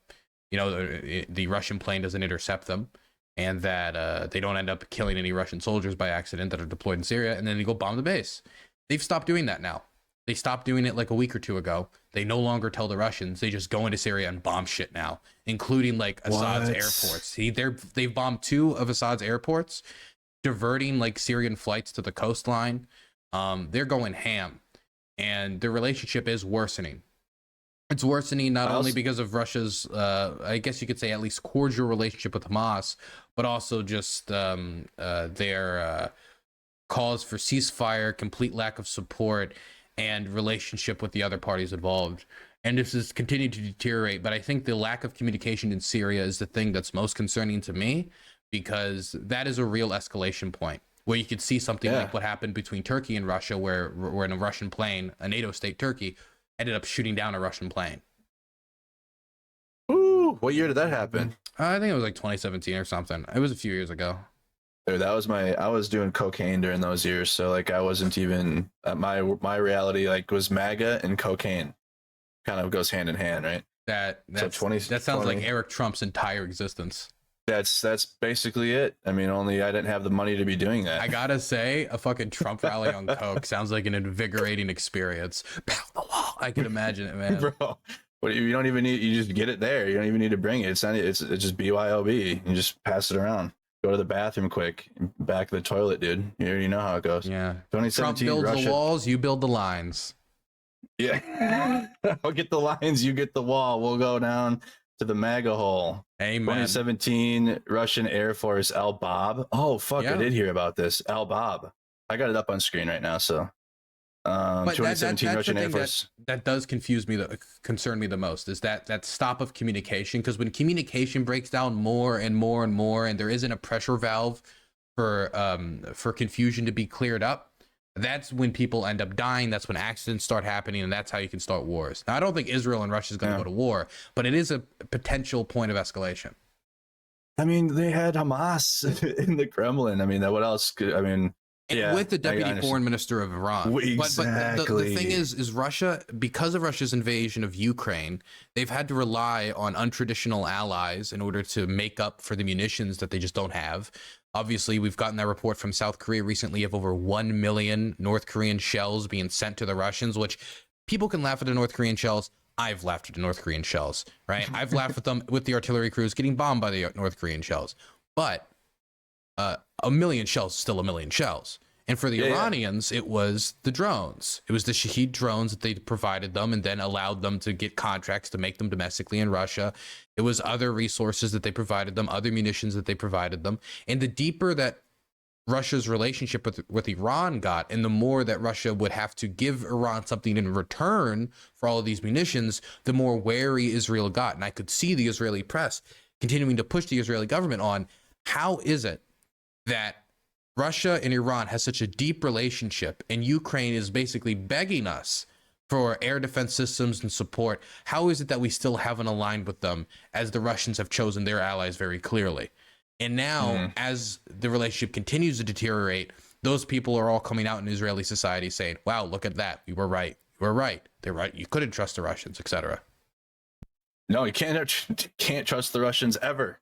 the Russian plane doesn't intercept them, and that they don't end up killing any Russian soldiers by accident that are deployed in Syria, and then they go bomb the base. They've stopped doing that now. They stopped doing it like a week or two ago. They no longer tell the Russians. They just go into Syria and bomb shit now, including like Assad's airports. They've bombed 2 of Assad's airports, diverting like Syrian flights to the coastline. They're going ham, and their relationship is worsening. It's worsening not only because of Russia's, I guess you could say at least cordial relationship with Hamas, but also just their calls for ceasefire, complete lack of support, and relationship with the other parties involved. And this is continuing to deteriorate. But I think the lack of communication in Syria is the thing that's most concerning to me, because that is a real escalation point where you could see something like what happened between Turkey and Russia, where in a Russian plane, a NATO state, Turkey, ended up shooting down a Russian plane. Ooh, what year did that happen? I think it was like 2017 or something. It was a few years ago. Dude, that was I was doing cocaine during those years, so like I wasn't even my reality like was MAGA and cocaine, kind of goes hand in hand, right? That sounds like Eric Trump's entire existence. That's basically it. I mean, only I didn't have the money to be doing that. I gotta say, a fucking Trump rally on coke sounds like an invigorating experience. Pound the wall. I can imagine it, man. Bro, but you don't even need, you just get it there. You don't even need to bring it. It's just BYOB. You just pass it around. Go to the bathroom quick, back of the toilet, dude. You already know how it goes. Yeah. 2017 Trump builds Russia. the walls, you build the lines. Yeah. I'll get the lines, you get the wall. We'll go down to the MAGA hole. Amen. 2017 Russian Air Force Al Bab. Oh, fuck. Yeah. I did hear about this. Al Bab. I got it up on screen right now, so. 2017 Russian Air Force. That does concern me the most is that stop of communication, because when communication breaks down more and more and more, and there isn't a pressure valve for confusion to be cleared up, that's when people end up dying. That's when accidents start happening, and that's how you can start wars. Now, I don't think Israel and Russia is going to go to war, but it is a potential point of escalation. I mean, they had Hamas in the Kremlin. I mean, what else could, I mean, yeah, with the deputy foreign minister of Iran. Exactly. But the thing is Russia, because of Russia's invasion of Ukraine, they've had to rely on untraditional allies in order to make up for the munitions that they just don't have. Obviously, we've gotten that report from South Korea recently of over 1 million North Korean shells being sent to the Russians, which people can laugh at the North Korean shells. I've laughed at the North Korean shells, right? I've laughed at them with the artillery crews getting bombed by the North Korean shells. But 1 million shells is still 1 million shells. And for the Iranians, it was the drones. It was the Shahed drones that they provided them and then allowed them to get contracts to make them domestically in Russia. It was other resources that they provided them, other munitions that they provided them. And the deeper that Russia's relationship with Iran got, and the more that Russia would have to give Iran something in return for all of these munitions, the more wary Israel got. And I could see the Israeli press continuing to push the Israeli government on, how is it that Russia and Iran has such a deep relationship and Ukraine is basically begging us for air defense systems and support? How is it that we still haven't aligned with them, as the Russians have chosen their allies very clearly? And now, as the relationship continues to deteriorate, those people are all coming out in Israeli society saying, wow, look at that. We were right. You were right. They're right. You couldn't trust the Russians, etc. No, you can't trust the Russians ever.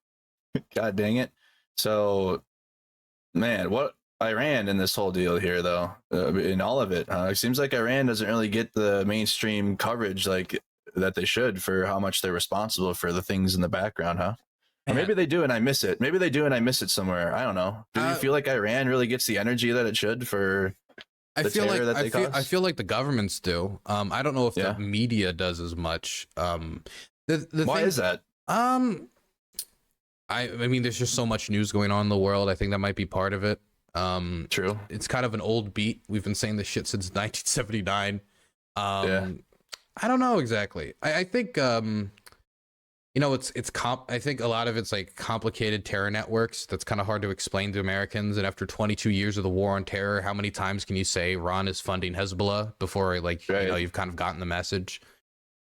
God dang it. So, man, what Iran in this whole deal here, though, in all of it, it seems like Iran doesn't really get the mainstream coverage like that they should for how much they're responsible for the things in the background, huh? Or maybe they do and I miss it. Maybe they do and I miss it somewhere. I don't know. Do you feel like Iran really gets the energy that it should for the terror that they cause? I feel like the governments do. I don't know if the media does as much. Why is that? I mean, there's just so much news going on in the world. I think that might be part of it. True. It's kind of an old beat. We've been saying this shit since 1979. I don't know exactly. I think you know, I think a lot of it's like complicated terror networks. That's kind of hard to explain to Americans. And after 22 years of the war on terror, how many times can you say Iran is funding Hezbollah before, like, you know, you've kind of gotten the message?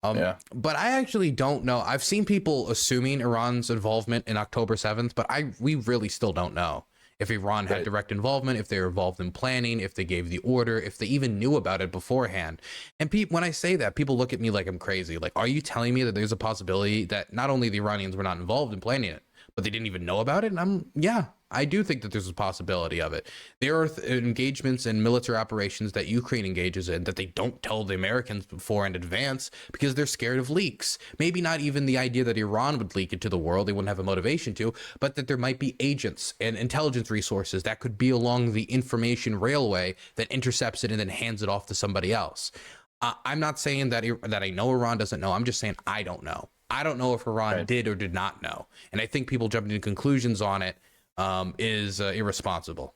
But I actually don't know. I've seen people assuming Iran's involvement in October 7th, but we really still don't know if Iran had direct involvement, if they were involved in planning, if they gave the order, if they even knew about it beforehand. And when I say that, people look at me like I'm crazy. Like, are you telling me that there's a possibility that not only the Iranians were not involved in planning it, but they didn't even know about it? And yeah, I do think that there's a possibility of it. There are engagements and military operations that Ukraine engages in that they don't tell the Americans before in advance because they're scared of leaks. Maybe not even the idea that Iran would leak it to the world. They wouldn't have a motivation to, but that there might be agents and intelligence resources that could be along the information railway that intercepts it and then hands it off to somebody else. I'm not saying that I know Iran doesn't know. I'm just saying I don't know. I don't know if Iran did or did not know. And I think people jumping to conclusions on it is irresponsible.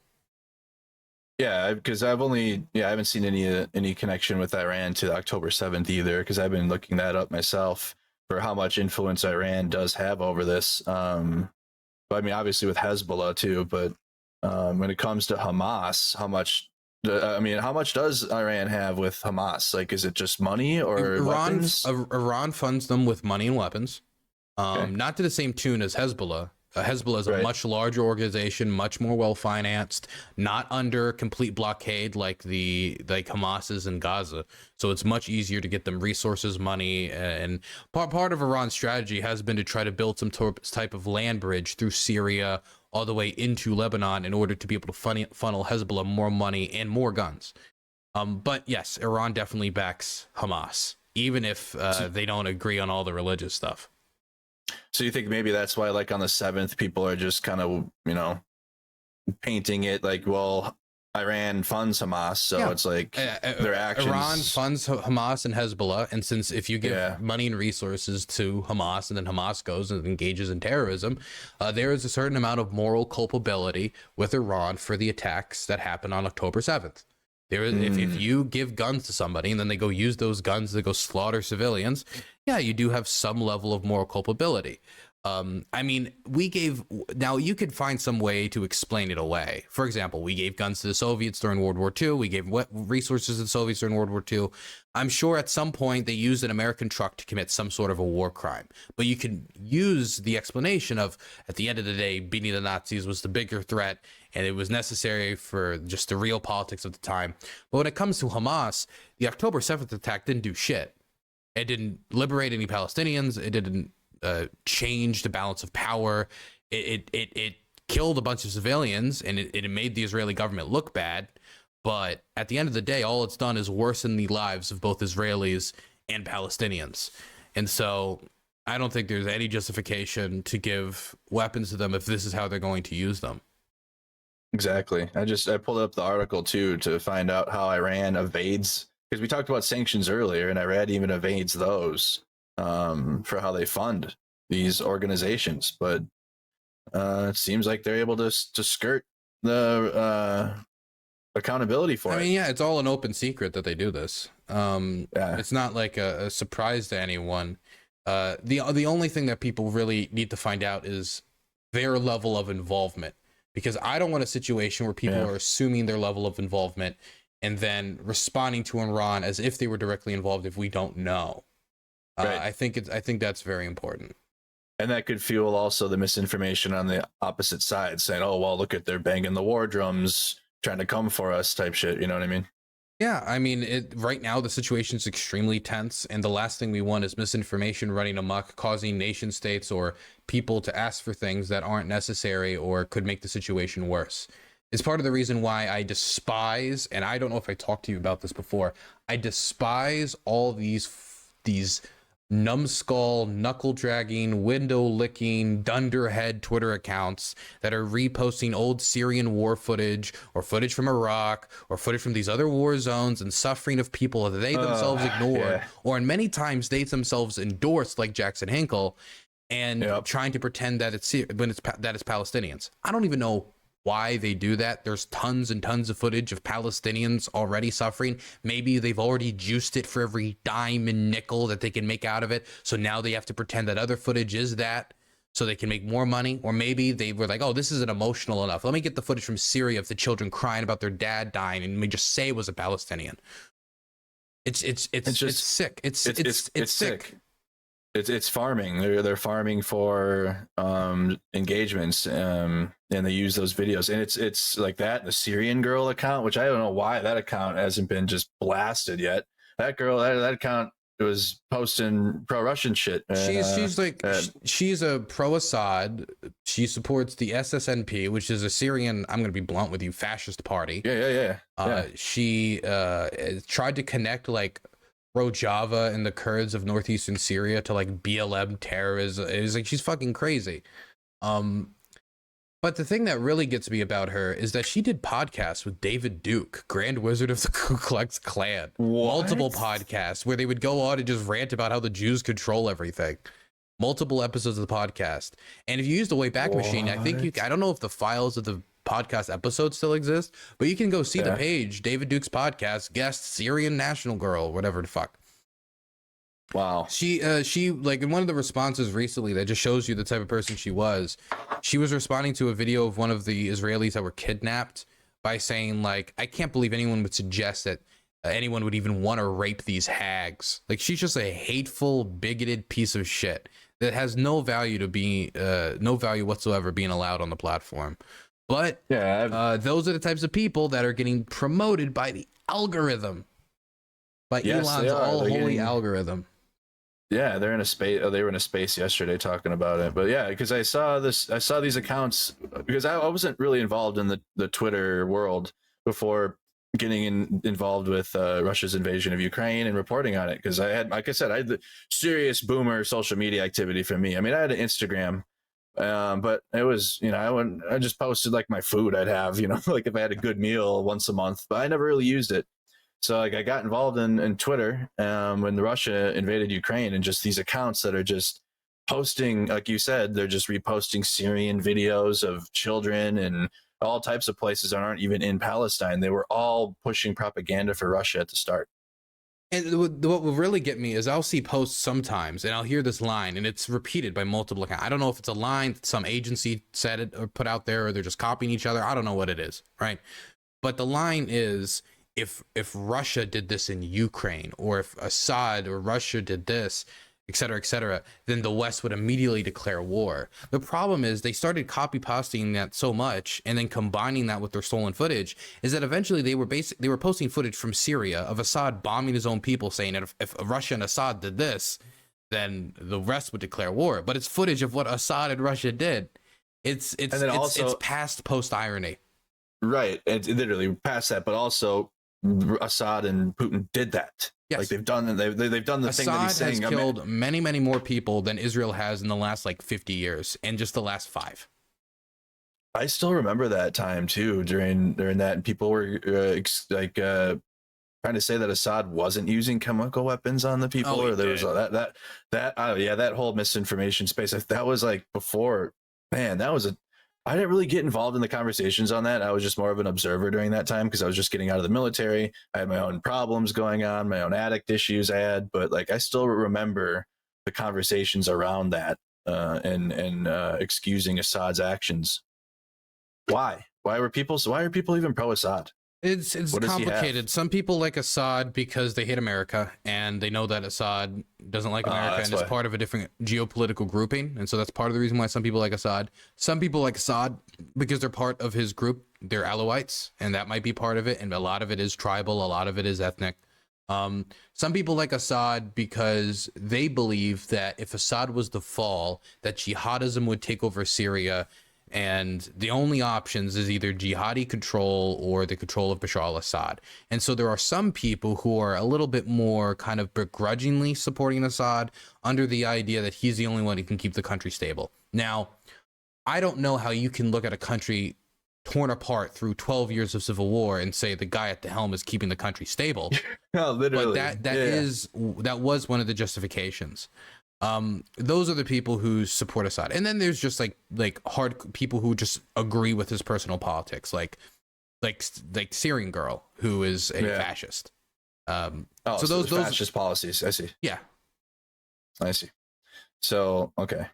Yeah, because I haven't seen any connection with Iran to October 7th either, because I've been looking that up myself for how much influence Iran does have over this. But I mean, obviously with Hezbollah too, but when it comes to Hamas, how much does Iran have with Hamas? Like, is it just money or weapons? Iran funds them with money and weapons, not to the same tune as Hezbollah. Hezbollah is a much larger organization, much more well-financed, not under complete blockade like Hamas is in Gaza. So it's much easier to get them resources, money, and part of Iran's strategy has been to try to build some type of land bridge through Syria all the way into Lebanon in order to be able to funnel Hezbollah more money and more guns. But yes, Iran definitely backs Hamas, even if they don't agree on all the religious stuff. So you think maybe that's why, like, on the 7th, people are just kind of, you know, painting it like, well, Iran funds Hamas, so it's like their actions. Iran funds Hamas and Hezbollah, and since if you give money and resources to Hamas, and then Hamas goes and engages in terrorism, there is a certain amount of moral culpability with Iran for the attacks that happened on October 7th. If you give guns to somebody and then they go use those guns to go slaughter civilians, yeah, you do have some level of moral culpability. I mean, now you could find some way to explain it away. For example, we gave guns to the Soviets during World War II. We gave resources to the Soviets during World War II. I'm sure at some point they used an American truck to commit some sort of a war crime. But you can use the explanation of, at the end of the day, beating the Nazis was the bigger threat, and it was necessary for just the real politics of the time. But when it comes to Hamas, the October 7th attack didn't do shit. It didn't liberate any Palestinians. It didn't change the balance of power. It killed a bunch of civilians, and it made the Israeli government look bad. But at the end of the day, all it's done is worsen the lives of both Israelis and Palestinians. And so I don't think there's any justification to give weapons to them if this is how they're going to use them. Exactly. I pulled up the article too to find out how Iran evades, because we talked about sanctions earlier, and Iran even evades those for how they fund these organizations. But it seems like they're able to skirt the accountability for it. I mean, yeah, it's all an open secret that they do this. It's not like a surprise to anyone. The only thing that people really need to find out is their level of involvement, because I don't want a situation where people are assuming their level of involvement and then responding to Iran as if they were directly involved if we don't know. Right. I think that's very important. And that could fuel also the misinformation on the opposite side, saying, "Oh, well, look at they're banging the war drums, trying to come for us," type shit. You know what I mean? Yeah, I mean, right now the situation is extremely tense, and the last thing we want is misinformation running amok, causing nation states or people to ask for things that aren't necessary or could make the situation worse. It's part of the reason why I despise, and I don't know if I talked to you about this before, I despise all these numbskull, knuckle dragging, window licking, dunderhead Twitter accounts that are reposting old Syrian war footage or footage from Iraq or footage from these other war zones and suffering of people that they themselves ignored, or in many times they themselves endorsed, like Jackson Hinkle, and trying to pretend that it's Palestinians. I don't even know why they do that. There's tons and tons of footage of Palestinians already suffering. Maybe they've already juiced it for every dime and nickel that they can make out of it, so now they have to pretend that other footage is that so they can make more money. Or maybe they were like, oh, this isn't emotional enough, let me get the footage from Syria of the children crying about their dad dying and let me just say it was a Palestinian. It's sick. It's sick. It's farming. They're farming for engagements, and they use those videos. And it's like that. The Syrian girl account, which I don't know why that account hasn't been just blasted yet. That girl, that account was posting pro-Russian shit. She's a pro-Assad. She supports the SSNP, which is a Syrian, I'm going to be blunt with you, fascist party. Yeah. She tried to connect like Rojava and the Kurds of northeastern Syria to like BLM terrorism. It was like, she's fucking crazy. But the thing that really gets me about her is that she did podcasts with David Duke, Grand Wizard of the Ku Klux Klan. Multiple podcasts where they would go on and just rant about how the Jews control everything. Multiple episodes of the podcast. And if you use the Wayback Machine, I think I don't know if the files of the podcast episodes still exist, but you can go see the page, David Duke's podcast, guest Syrian national girl, whatever the fuck. Wow. She like in one of the responses recently that just shows you the type of person she was responding to a video of one of the Israelis that were kidnapped by saying like, I can't believe anyone would suggest that anyone would even want to rape these hags. Like, she's just a hateful, bigoted piece of shit that has no value whatsoever being allowed on the platform. But those are the types of people that are getting promoted by the algorithm, by Elon's all-holy algorithm. Yeah, they're in a space. They were in a space yesterday talking about it. But yeah, because I saw these accounts because I wasn't really involved in the Twitter world before getting involved with Russia's invasion of Ukraine and reporting on it. Because I had the serious boomer social media activity from me. I mean, I had an Instagram. But it was, I just posted like my food I'd have, like if I had a good meal once a month, but I never really used it. So like I got involved in Twitter when Russia invaded Ukraine, and just these accounts that are just posting, like you said, they're just reposting Syrian videos of children and all types of places that aren't even in Palestine. They were all pushing propaganda for Russia at the start. And what will really get me is I'll see posts sometimes and I'll hear this line and it's repeated by multiple accounts. I don't know if it's a line that some agency said it or put out there, or they're just copying each other. I don't know what it is, right? But the line is, if Russia did this in Ukraine, or if Assad or Russia did this, et cetera, then the West would immediately declare war. The problem is they started copy pasting that so much and then combining that with their stolen footage is that eventually they were posting footage from Syria of Assad bombing his own people, saying that if Russia and Assad did this, then the rest would declare war. But it's footage of what Assad and Russia did. It's past post irony. Right. It's literally past that, but also Assad and Putin did that. Yes. Like they've done the Assad thing that he's saying. Has killed many more people than Israel has in the last like 50 years, and just the last 5. I still remember that time too, during that, and people were trying to say that Assad wasn't using chemical weapons on the people, or there was that whole misinformation space. That was like before, man. That was I didn't really get involved in the conversations on that. I was just more of an observer during that time because I was just getting out of the military. I had my own problems going on, my own addict issues I had, but like I still remember the conversations around that and excusing Assad's actions. Why? Why are people even pro-Assad? It's complicated. Some people like Assad because they hate America and they know that Assad doesn't like America and is part of a different geopolitical grouping. And so that's part of the reason why some people like Assad. Some people like Assad because they're part of his group. They're Alawites, and that might be part of it. And a lot of it is tribal. A lot of it is ethnic. Some people like Assad because they believe that if Assad was to fall, that jihadism would take over Syria. And the only options is either jihadi control or the control of Bashar al-Assad. And so there are some people who are a little bit more kind of begrudgingly supporting Assad under the idea that he's the only one who can keep the country stable. Now, I don't know how you can look at a country torn apart through 12 years of civil war and say the guy at the helm is keeping the country stable. No, literally. But that was one of the justifications. Those are the people who support Assad, and then there's just like hard people who just agree with his personal politics, like Syrian girl who is a fascist. So those fascist policies. I see. Yeah, I see. So okay.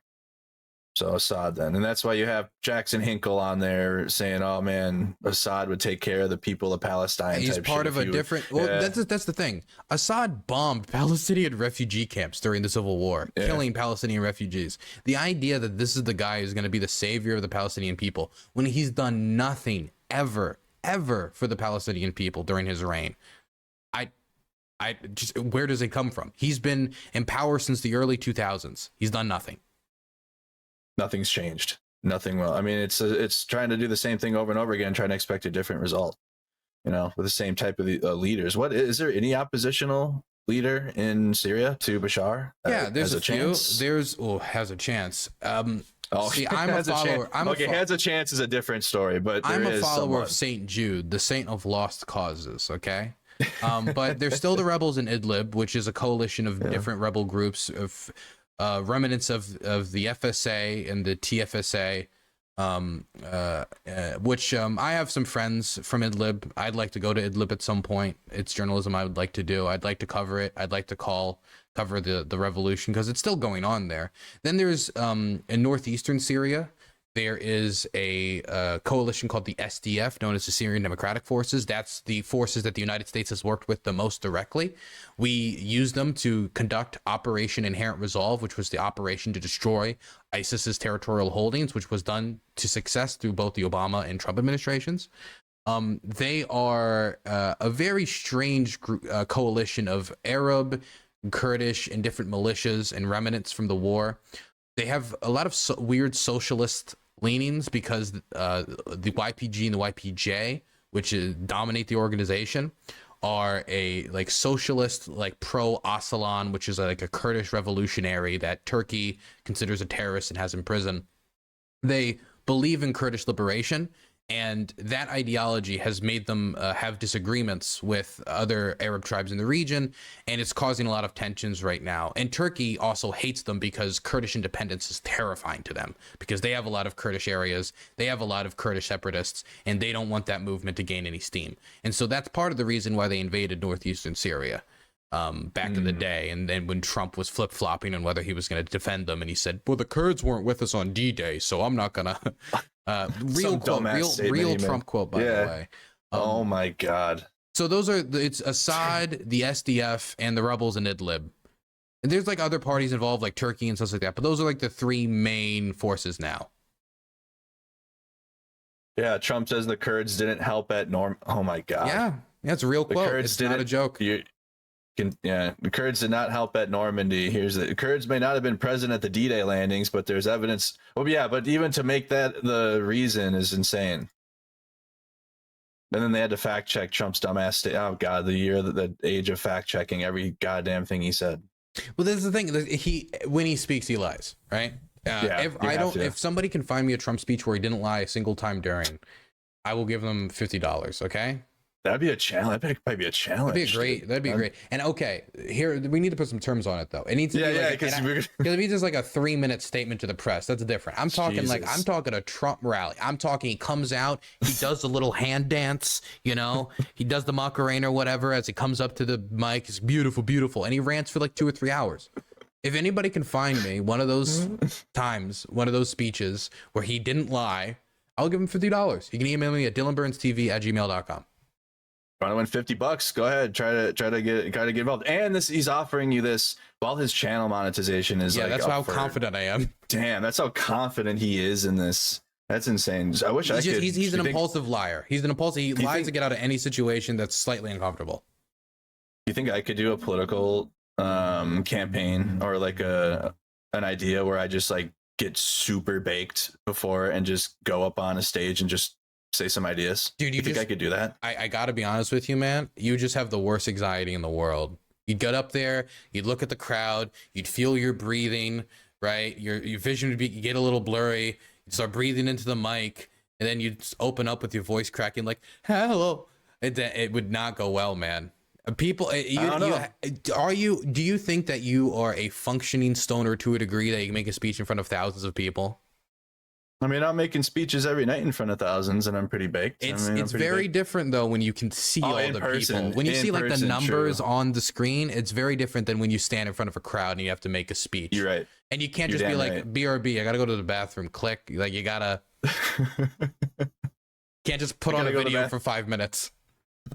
So Assad then, and that's why you have Jackson Hinkle on there saying, "Oh man, Assad would take care of the people of Palestine." He's part of a different. Well, that's the thing. Assad bombed Palestinian refugee camps during the Civil War, killing Palestinian refugees. The idea that this is the guy who's going to be the savior of the Palestinian people when he's done nothing ever for the Palestinian people during his reign. I just, where does it come from? He's been in power since the early 2000s. He's done nothing. Nothing's changed. Nothing will. I mean, it's trying to do the same thing over and over again, trying to expect a different result, you know, with the same type of leaders. What is there any oppositional leader in Syria to Bashar? Yeah, there's a few. Has a chance. See, I'm a follower. Has a chance is a different story, but I'm a follower of Saint Jude, the saint of lost causes. Okay. But there's still the rebels in Idlib, which is a coalition of different rebel groups of remnants of the FSA and the TFSA, which I have some friends from Idlib. I'd like to go to Idlib at some point. It's journalism I would like to do. I'd like to cover it. I'd like to cover the revolution because it's still going on there. Then there's in northeastern Syria, there is a coalition called the SDF, known as the Syrian Democratic Forces. That's the forces that the United States has worked with the most directly. We used them to conduct Operation Inherent Resolve, which was the operation to destroy ISIS's territorial holdings, which was done to success through both the Obama and Trump administrations. They are a very strange coalition of Arab, Kurdish, and different militias and remnants from the war. They have a lot of weird socialist leanings because the YPG and the YPJ, which dominate the organization, are a like socialist, like pro-Öcalan, which is like a Kurdish revolutionary that Turkey considers a terrorist and has in prison. They believe in Kurdish liberation, and that ideology has made them have disagreements with other Arab tribes in the region, and it's causing a lot of tensions right now. And Turkey also hates them because Kurdish independence is terrifying to them, because they have a lot of Kurdish areas, they have a lot of Kurdish separatists, and they don't want that movement to gain any steam. And so that's part of the reason why they invaded northeastern Syria back in the day. And then when Trump was flip-flopping on whether he was going to defend them, and he said, well, the Kurds weren't with us on D-Day, so I'm not going to... real Trump quote, by the way. Oh my God. So those are, it's Assad, the SDF, and the rebels in Idlib. And there's like other parties involved, like Turkey and stuff like that, but those are like the three main forces now. Yeah, Trump says the Kurds didn't help at Oh my God. Yeah, it's a real quote. It's not a joke. The Kurds did not help at Normandy. The Kurds may not have been present at the D-Day landings, but there's evidence. Well, yeah, but even to make that the reason is insane. And then they had to fact check Trump's dumbass oh God, the age of fact checking every goddamn thing he said. Well, this is the thing. When he speaks, he lies, right? If somebody can find me a Trump speech where he didn't lie a single time during, I will give them $50. Okay. That'd be a challenge. That might be a challenge. That'd be great. That'd be great. And okay, here we need to put some terms on it though. It needs to be like, because if he's just like a 3-minute statement to the press, that's different. I'm talking I'm talking a Trump rally. I'm talking he comes out, he does the little hand dance, you know, he does the Macarena or whatever as he comes up to the mic. It's beautiful, beautiful, and he rants for like 2 or 3 hours. If anybody can find me one of those times, one of those speeches where he didn't lie, I'll give him $50. You can email me at DylanBurnsTV@gmail.com. Want to win $50? Go ahead. Try to get involved. And he's offering you this while his channel monetization is that's how confident I am. Damn, that's how confident he is in this. That's insane. I wish I could. He's an impulsive liar. He's an impulsive. He lies to get out of any situation that's slightly uncomfortable. You think I could do a political campaign or like an idea where I just like get super baked before and just go up on a stage and just say some ideas? Dude, you think I could do that? I gotta be honest with you, man. You just have the worst anxiety in the world. You'd get up there, you'd look at the crowd, you'd feel your breathing, right? Your vision would get a little blurry. You'd start breathing into the mic, and then you'd open up with your voice cracking like, hello. It would not go well, man. People, do you think that you are a functioning stoner to a degree that you can make a speech in front of thousands of people? I mean, I'm making speeches every night in front of thousands, and I'm pretty baked. It's very different though when you can see all the people. When you see like the numbers on the screen, it's very different than when you stand in front of a crowd and you have to make a speech. You're right. And you can't just be like, right. BRB, I gotta go to the bathroom. Click. Like you gotta. Can't just put on a video for 5 minutes.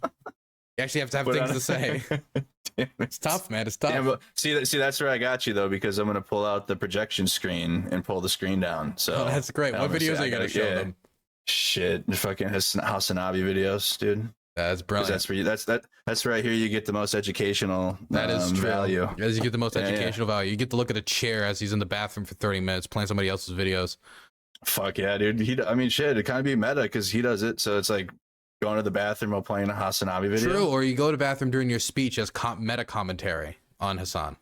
You actually have to have things to say. It's tough, man. It's tough. Yeah, see, that's where I got you though, because I'm gonna pull out the projection screen and pull the screen down. So that's great. What videos are you gonna show them? Shit, fucking HasanAbi videos, dude. That's brilliant. That's where that's where I hear you get the most educational. That is true. Value. As you get the most educational value, you get to look at a chair as he's in the bathroom for 30 minutes playing somebody else's videos. Fuck yeah, dude. I mean, shit. It kind of be meta because he does it, so it's like going to the bathroom while playing a HasanAbi video. True, or you go to the bathroom during your speech as meta commentary on Hasan.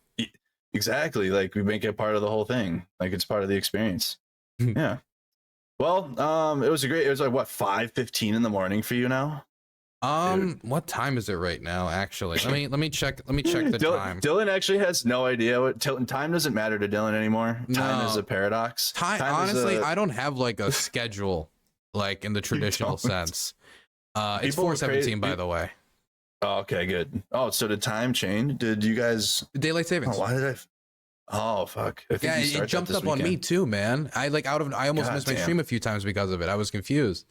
Exactly, like we make it part of the whole thing. Like it's part of the experience. Yeah. Well, it was like what, 5:15 in the morning for you now? Dude. What time is it right now? Actually, let me check the time. Dylan actually has no idea what time doesn't matter to Dylan anymore. Time is a paradox. Time honestly, I don't have like a schedule, like in the traditional sense. It's 4:17, by the way. Oh, okay, good. Oh, so did time change? Did you guys daylight savings? Oh, why did I? Oh, fuck. I think it jumped up on me too, man. I almost missed my stream a few times because of it. I was confused.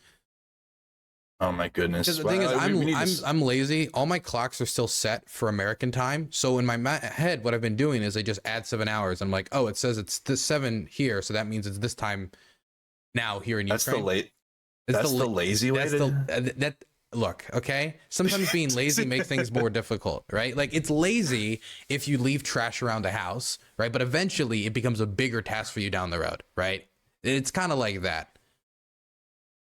Oh my goodness. Because the thing is, I'm lazy. All my clocks are still set for American time. So in my head, what I've been doing is I just add 7 hours. I'm like, oh, it says it's this 7 here, so that means it's this time now here in Ukraine. That's the lazy way. Look, okay. Sometimes being lazy makes things more difficult, right? Like it's lazy if you leave trash around the house, right? But eventually it becomes a bigger task for you down the road, right? It's kind of like that.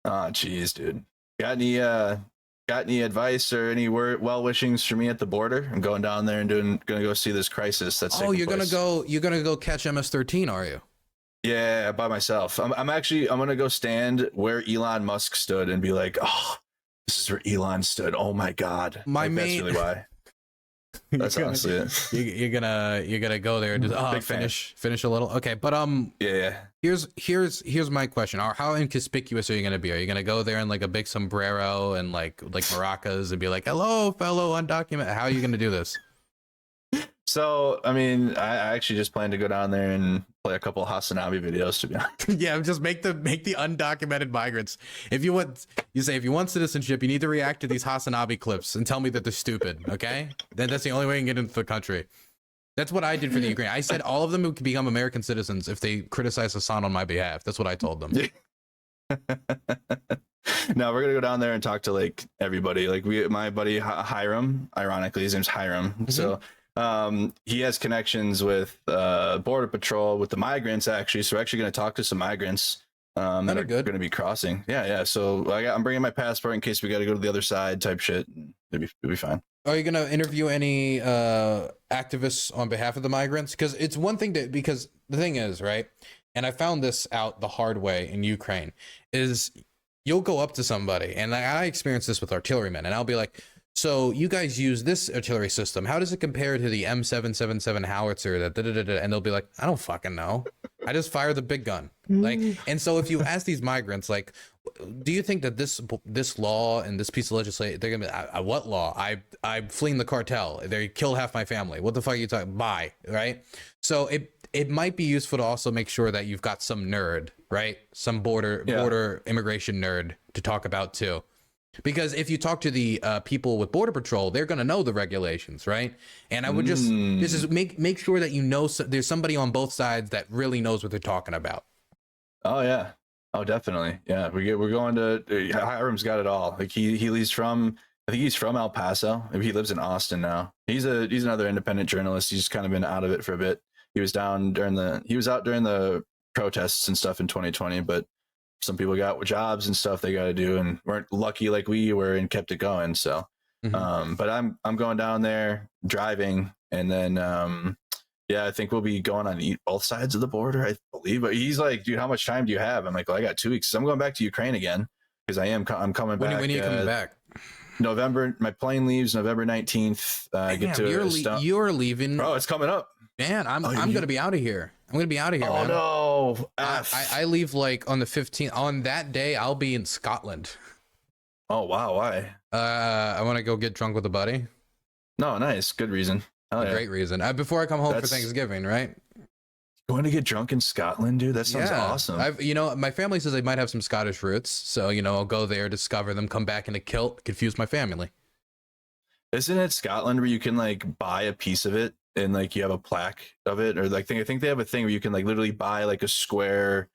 Oh, geez, dude. Got any advice or any well wishings for me at the border? I'm going down there and gonna go see this crisis that's taking place. You're gonna go catch MS-13, are you? Yeah, by myself. I'm gonna go stand where Elon Musk stood and be like, oh, this is where Elon stood. Oh my God. That's really why. That's honestly it. You're gonna go there and just finish a little. Okay, but yeah. Here's my question. How inconspicuous are you gonna be? Are you gonna go there in like a big sombrero and like maracas and be like, hello, fellow undocumented? How are you gonna do this? So, I mean, I actually just plan to go down there and play a couple of HasanAbi videos, to be honest. Yeah, just make the undocumented migrants. If you want citizenship, you need to react to these HasanAbi clips and tell me that they're stupid, okay? Then that's the only way you can get into the country. That's what I did for the Ukraine. I said all of them could become American citizens if they criticize Hasan on my behalf. That's what I told them. No, we're gonna go down there and talk to like everybody. Like my buddy Hiram, ironically, his name's Hiram. Mm-hmm. So he has connections with Border Patrol, with the migrants, actually. So we're actually going to talk to some migrants that are going to be crossing. Yeah. So I'm bringing my passport in case we got to go to the other side type shit. It'll be fine. Are you going to interview any activists on behalf of the migrants? Because it's one thing because the thing is, right, and I found this out the hard way in Ukraine, is you'll go up to somebody, and I experience this with artillerymen, and I'll be like, so you guys use this artillery system. How does it compare to the M777 howitzer? And they'll be like, I don't fucking know. I just fire the big gun. Like, and so if you ask these migrants, like, do you think that this law and this piece of legislation, they're gonna be, what law? I'm fleeing the cartel. They killed half my family. What the fuck are you talking? Bye, right? So it might be useful to also make sure that you've got some nerd, right? Some border immigration nerd to talk about too. Because if you talk to the people with Border Patrol, they're going to know the regulations, right? And I would just make sure that you know there's somebody on both sides that really knows what they're talking about. Oh yeah, oh definitely, yeah. We're going to Hiram's got it all. Like he's from, I think he's from El Paso. Maybe he lives in Austin now. He's another independent journalist. He's kind of been out of it for a bit. He was out during the protests and stuff in 2020, but some people got jobs and stuff they got to do and weren't lucky like we were and kept it going. So, but I'm going down there driving, and then, I think we'll be going on both sides of the border, I believe. But he's like, dude, how much time do you have? I'm like, well, I got 2 weeks. So I'm going back to Ukraine again because I'm coming back. When are you coming back? November. My plane leaves November 19th. I get to you're leaving. Bro, it's coming up. Man, I'm going to be out of here. I'm going to be out of here. Oh, man. No. I leave like on the 15th. On that day, I'll be in Scotland. Oh, wow. Why? I want to go get drunk with a buddy. No, nice. Good reason. Great reason. Before I come home for Thanksgiving, right? Going to get drunk in Scotland, dude? That sounds awesome. My family says they might have some Scottish roots. So, I'll go there, discover them, come back in a kilt, confuse my family. Isn't it Scotland where you can like buy a piece of it and like you have a plaque of it? Or like I think they have a thing where you can like literally buy like a square,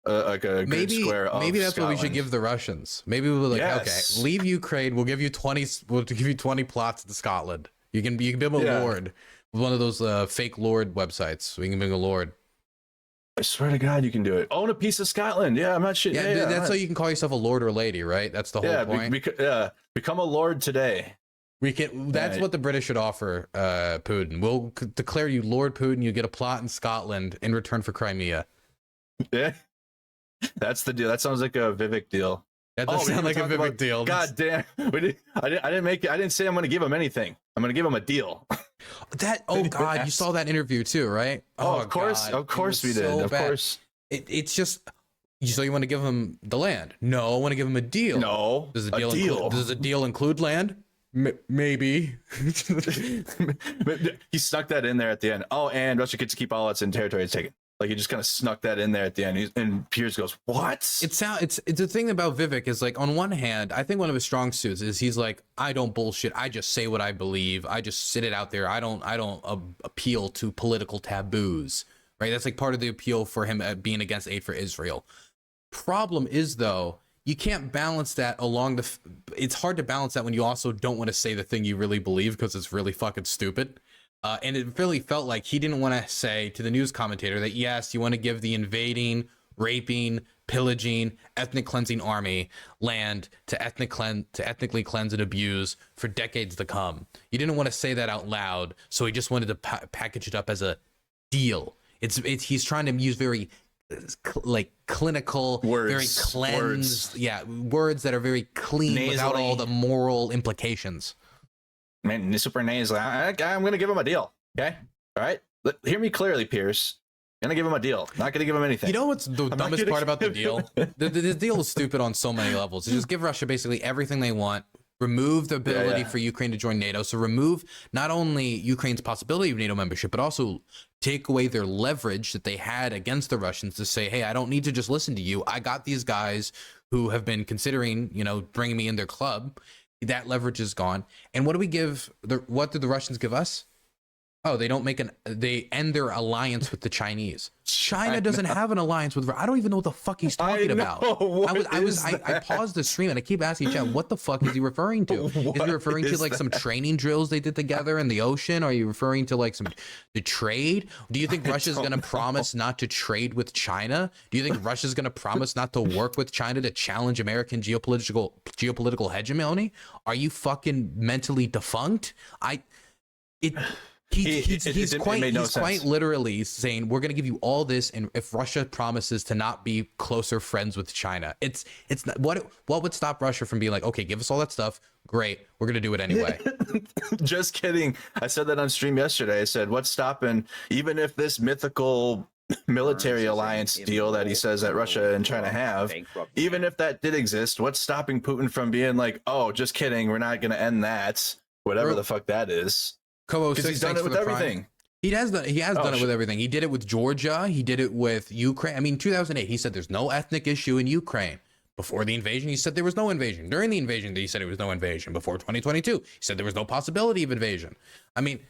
like a good square of maybe that's Scotland. what we should give the Russians. Maybe we'll like, okay, leave Ukraine. We'll give you 20 plots to Scotland. You can become a lord with one of those fake lord websites. We can become a lord. I swear to God, you can do it. Own a piece of Scotland. Yeah, I'm not shit. Yeah, that's how you can call yourself a lord or lady, right? That's the whole point. Become a lord today. That's what the British should offer Putin. We'll declare you Lord Putin. You get a plot in Scotland in return for Crimea. Yeah, that's the deal. That sounds like a Vivek deal. That does sound like a Vivek deal. God damn. I didn't say I'm going to give him anything. I'm going to give him a deal. God, you saw that interview too, right? Oh, of course. God. Of course we did. Of course. It's just, so you want to give him the land? No, I want to give him a deal. No. Does the deal include land? Maybe. He snuck that in there at the end. Oh, and Russia gets to keep all its territory taken. Like he just kind of snuck that in there at the end. And Piers goes, "What?" It's the thing about Vivek is like, on one hand, I think one of his strong suits is he's like, I don't bullshit. I just say what I believe. I just sit it out there. I don't appeal to political taboos. Right? That's like part of the appeal for him being against aid for Israel. Problem is though, you can't balance that it's hard to balance that when you also don't want to say the thing you really believe because it's really fucking stupid. And it really felt like he didn't want to say to the news commentator that, yes, you want to give the invading, raping, pillaging, ethnic cleansing army land to ethnically cleanse and abuse for decades to come. You didn't want to say that out loud. So he just wanted to package it up as a deal. He's trying to use very like clinical words, very cleansed words that are very clean nasally, without all the moral implications. Man, super nasally. I'm gonna give him a deal. Okay, all right, hear me clearly, Pierce. Gonna give him a deal, not gonna give him anything. You know what's the dumbest part about the deal? The deal is stupid on so many levels. Just give Russia basically everything they want, remove the ability for Ukraine to join NATO. So remove not only Ukraine's possibility of NATO membership, but also take away their leverage that they had against the Russians to say, hey, I don't need to just listen to you. I got these guys who have been considering, bringing me in their club. That leverage is gone. And what do we give? What did the Russians give us? Oh, they end their alliance with the Chinese. China doesn't have an alliance with. I don't even know what the fuck he's talking about. I paused the stream and I keep asking Chad, what the fuck is he referring to? Is he referring to like some training drills they did together in the ocean? Are you referring to like the trade? Do you think Russia's going to promise not to trade with China? Do you think Russia's going to promise not to work with China to challenge American geopolitical hegemony? Are you fucking mentally defunct? He's quite literally saying we're going to give you all this, and if Russia promises to not be closer friends with China, it's not, what would stop Russia from being like, okay, give us all that stuff, great, we're going to do it anyway. Just kidding. I said that on stream yesterday. I said, what's stopping, even if this mythical military alliance deal that he says that Russia and China have, even if that did exist, what's stopping Putin from being like, oh, just kidding, we're not going to end that, whatever the fuck that is. Because he's done it with everything. He has done it with everything. He did it with Georgia. He did it with Ukraine. I mean, 2008, he said there's no ethnic issue in Ukraine. Before the invasion, he said there was no invasion. During the invasion, he said there was no invasion. Before 2022, he said there was no possibility of invasion. I mean,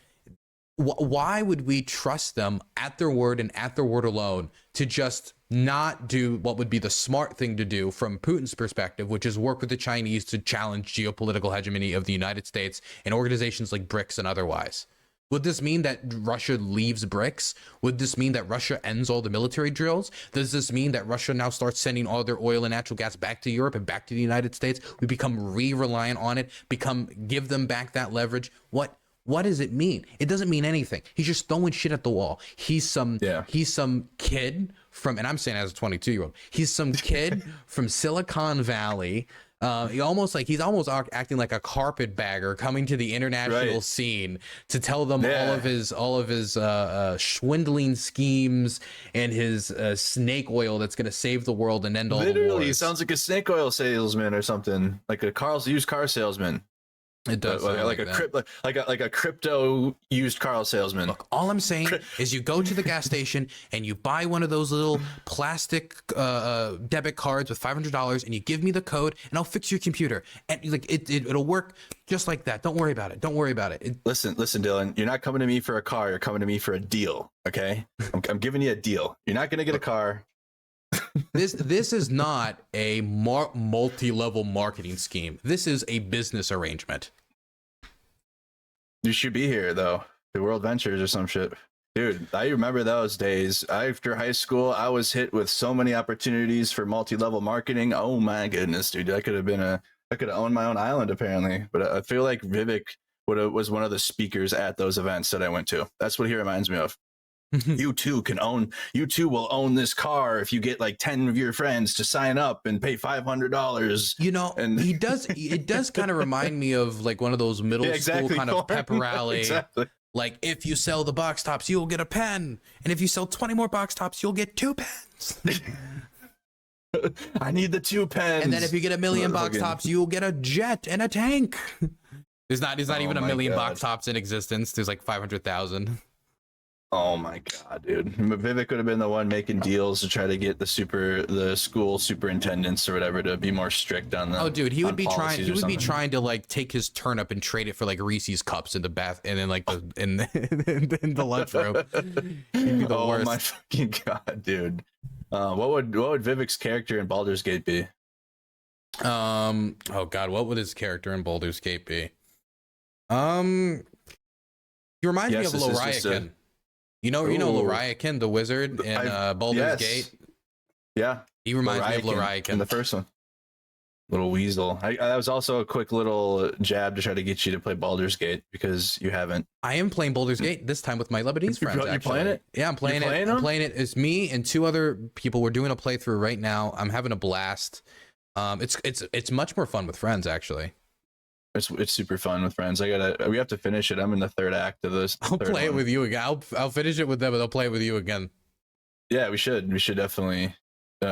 why would we trust them at their word and at their word alone to just not do what would be the smart thing to do from Putin's perspective, which is work with the Chinese to challenge geopolitical hegemony of the United States and organizations like BRICS and otherwise? Would this mean that Russia leaves BRICS? Would this mean that Russia ends all the military drills? Does this mean that Russia now starts sending all their oil and natural gas back to Europe and back to the United States? We become reliant on it, give them back that leverage. What does it mean? It doesn't mean anything. He's just throwing shit at the wall. He's some kid from, and I'm saying as a 22-year-old, he's some kid from Silicon Valley. He's almost acting like a carpetbagger coming to the international scene to tell them all of his swindling schemes and his snake oil that's going to save the world and end all the wars. Literally, he sounds like a snake oil salesman or something, like a used car salesman. It does like a crypto used car salesman. Look, all I'm saying is you go to the gas station and you buy one of those little plastic debit cards with $500 and you give me the code and I'll fix your computer, and it'll work just like that. Don't worry about it. Listen, Dylan, you're not coming to me for a car. You're coming to me for a deal. Okay, I'm giving you a deal. You're not gonna get a car. This is not a multi-level marketing scheme. This is a business arrangement. You should be here though. The World Ventures or some shit. Dude, I remember those days. After high school, I was hit with so many opportunities for multi-level marketing. Oh my goodness, dude. I could have owned my own island apparently. But I feel like Vivek was one of the speakers at those events that I went to. That's what he reminds me of. You too will own this car if you get like 10 of your friends to sign up and pay $500. You know, and it does kind of remind me of like one of those middle school kind of pep rally. Exactly. Like, if you sell the box tops, you'll get a pen. And if you sell 20 more box tops, you'll get 2 pens. I need the 2 pens. And then if you get 1 million box tops, you'll get a jet and a tank. There's not even 1 million box tops in existence. There's like 500,000. Oh my god, dude! Vivek would have been the one making deals to try to get the school superintendents or whatever to be more strict on the. Oh, dude, he would be trying to like take his turnip and trade it for like Reese's cups in the bath and then like in the lunchroom. He'd be the worst. Oh my fucking god, dude! What would Vivek's character in Baldur's Gate be? Oh god, what would his character in Baldur's Gate be? He reminds me of Loriakin. You know Loriakin, the wizard in Baldur's Gate? Yeah. He reminds me of Loriakin. In the first one. Little weasel. That was also a quick little jab to try to get you to play Baldur's Gate because you haven't. I am playing Baldur's Gate this time with my Lebanese friends. You're playing it? Yeah, I'm playing it. I'm playing it. It's me and 2 other people. We're doing a playthrough right now. I'm having a blast. It's much more fun with friends, actually. It's super fun with friends. We have to finish it. I'm in the 3rd act of this. I'll play it with you again. I'll finish it with them, but I'll play it with you again. Yeah, we should definitely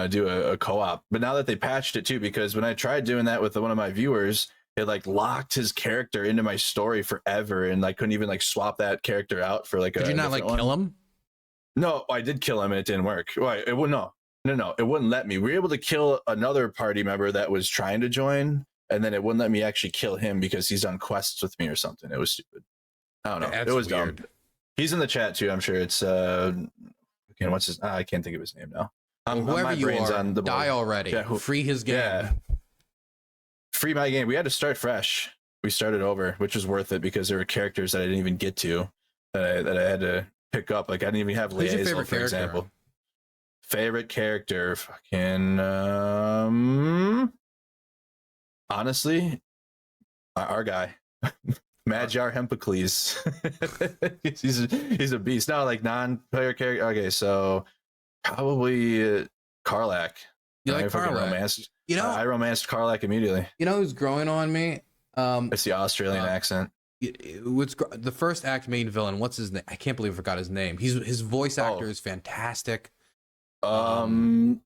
do a co-op. But now that they patched it too, because when I tried doing that with one of my viewers, it like locked his character into my story forever, and I couldn't even like swap that character out for like. Did you not like kill him? No, I did kill him and it didn't work. Why? It would no, it wouldn't let me. We were able to kill another party member that was trying to join. And then it wouldn't let me actually kill him because he's on quests with me or something. It was stupid. I don't know. It was weird. Dumb. He's in the chat too. I'm sure it's what's his? I can't think of his name now. Whoever you are, die already. Yeah, free his game. Yeah. Free my game. We had to start fresh. We started over, which was worth it because there were characters that I didn't even get to that I had to pick up. Like I didn't even have Liaison, for example. Favorite character, fucking honestly, our guy. Magyar Hempicles. he's a beast. No, like non-player character. Okay, so probably Karlak. You like Karlak? You know, I romanced Karlak immediately. You know who's growing on me? It's the Australian accent. What's the first act main villain? What's his name? I can't believe I forgot his name. His voice actor is fantastic. The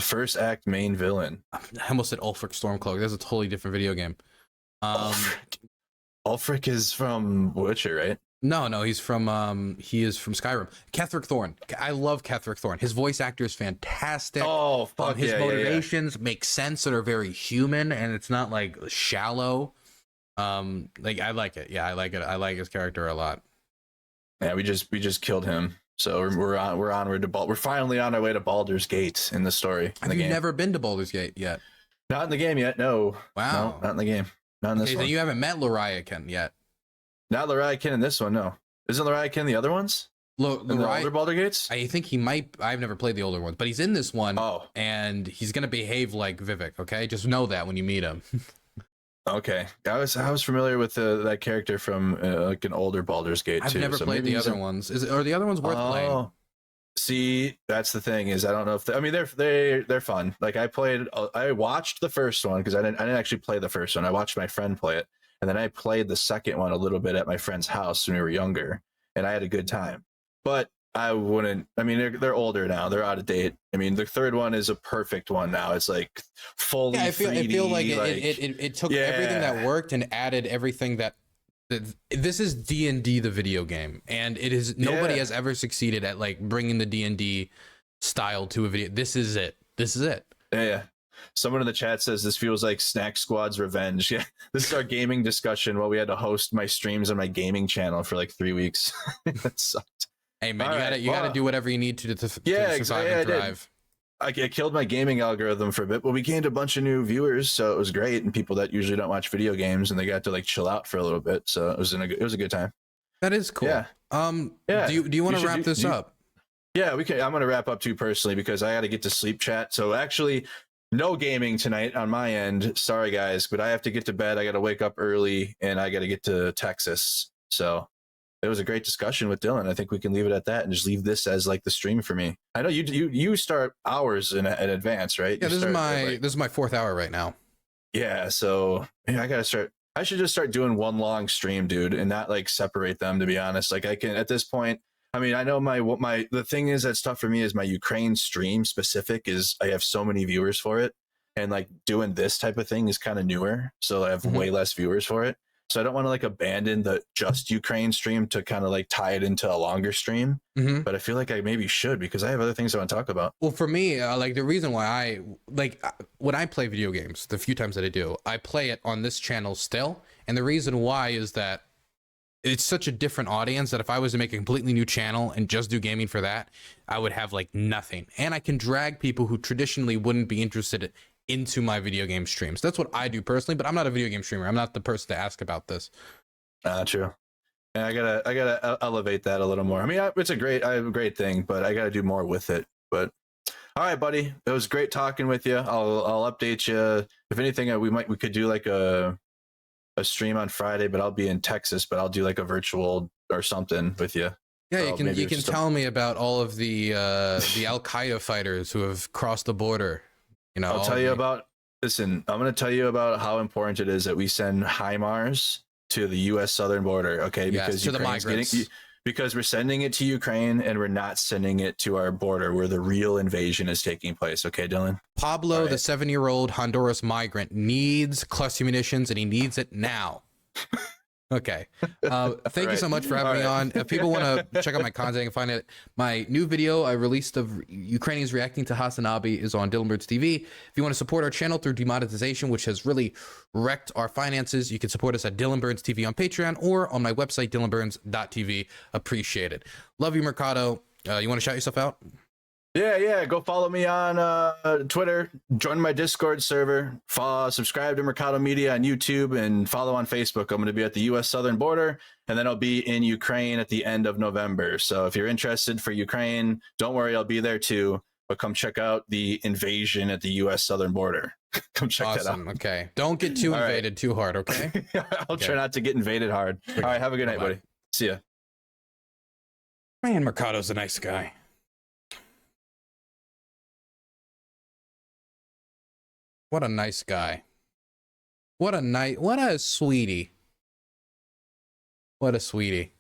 first act main villain. I almost said Ulfric Stormcloak. That's a totally different video game. Ulfric is from Witcher, right? No, he is from Skyrim. Ketheric Thorn. I love Ketheric Thorn. His voice actor is fantastic. Oh, fuck his motivations make sense and are very human, and it's not like shallow. Like I like it. Yeah, I like it. I like his character a lot. Yeah, we just killed him. So we're finally on our way to Baldur's Gate in the story. Have you never been to Baldur's Gate yet? Not in the game yet. No. Wow. No, not in the game. Not in this one. Then you haven't met Loriakin yet. Not Loriakin in this one. No. Isn't Loriakin the other ones? In the older Baldur Gates? I think he might. I've never played the older ones, but he's in this one. Oh. And he's gonna behave like Vivek. Okay, just know that when you meet him. Okay, I was familiar with that character from like an older Baldur's Gate too. I've never played the other ones. Are the other ones worth playing? See, that's the thing is I don't know if I mean they're fun. Like I watched the first one because I didn't actually play the first one. I watched my friend play it, and then I played the second one a little bit at my friend's house when we were younger, and I had a good time. But I wouldn't. I mean, they're older now. They're out of date. I mean, the third one is a perfect one now. It's like fully. Yeah, I feel like it took everything that worked and added everything that. This is D&D the video game, and it is nobody has ever succeeded at like bringing the D&D style to a video. This is it. Yeah. Someone in the chat says this feels like Snack Squad's revenge. Yeah, this is our gaming discussion while we had to host my streams on my gaming channel for like 3 weeks. That sucked. Hey man, you gotta do whatever you need to survive and thrive. I killed my gaming algorithm for a bit, but we gained a bunch of new viewers, so it was great. And people that usually don't watch video games, and they got to like chill out for a little bit. So it was a good time. That is cool. Yeah. Do you want to wrap this up? Yeah, we can. I'm gonna wrap up too personally because I got to get to sleep, chat. So actually, no gaming tonight on my end. Sorry guys, but I have to get to bed. I got to wake up early, and I got to get to Texas. So. It was a great discussion with Dylan. I think we can leave it at that and just leave this as like the stream for me. I know you start hours in advance, right? Yeah, this is my 4th hour right now. Yeah, so I gotta start. I should just start doing one long stream, dude, and not like separate them. To be honest, like I can at this point. I mean, I know the thing is that's tough for me is my Ukraine stream specific is I have so many viewers for it, and like doing this type of thing is kind of newer, so I have way less viewers for it. So I don't want to like abandon the just Ukraine stream to kind of like tie it into a longer stream. But I feel like I maybe should because I have other things I want to talk about. Well, for me, like the reason why when I play video games, the few times that I do, I play it on this channel still. And the reason why is that it's such a different audience that if I was to make a completely new channel and just do gaming for that, I would have like nothing. And I can drag people who traditionally wouldn't be interested into my video game streams. That's what I do personally, but I'm not a video game streamer. I'm not the person to ask about this. True. And I gotta elevate that a little more. I mean, it's a great thing, but I gotta do more with it. But all right, buddy, it was great talking with you. I'll update you. If anything, we could do like a stream on Friday, but I'll be in Texas. But I'll do like a virtual or something with you. Yeah, you can tell me about all of the Al Qaeda fighters who have crossed the border. You know, I'm going to tell you about how important it is that we send HIMARS to the U.S. southern border, okay? Because to the migrants. Because we're sending it to Ukraine and we're not sending it to our border where the real invasion is taking place, okay, Dylan? Pablo, the 7-year-old Honduras migrant, needs cluster munitions, and he needs it now. Okay. Thank you so much for having me on. If people want to check out my content, you can find it. My new video I released of Ukrainians reacting to HasanAbi is on DylanBurnsTV. If you want to support our channel through demonetization, which has really wrecked our finances, you can support us at DylanBurnsTV on Patreon or on my website, DylanBurns.tv. Appreciate it. Love you, Mercado. You want to shout yourself out? Yeah. Go follow me on Twitter. Join my Discord server. Subscribe to Mercado Media on YouTube and follow on Facebook. I'm going to be at the U.S. southern border, and then I'll be in Ukraine at the end of November. So if you're interested for Ukraine, don't worry, I'll be there too. but come check out the invasion at the U.S. southern border. Come check that out. Okay. Don't get too invaded too hard, okay? I'll try not to get invaded hard. All right. Have a good night, buddy. See ya. Man, Mercado's a nice guy. What a nice guy. What a sweetie. What a sweetie.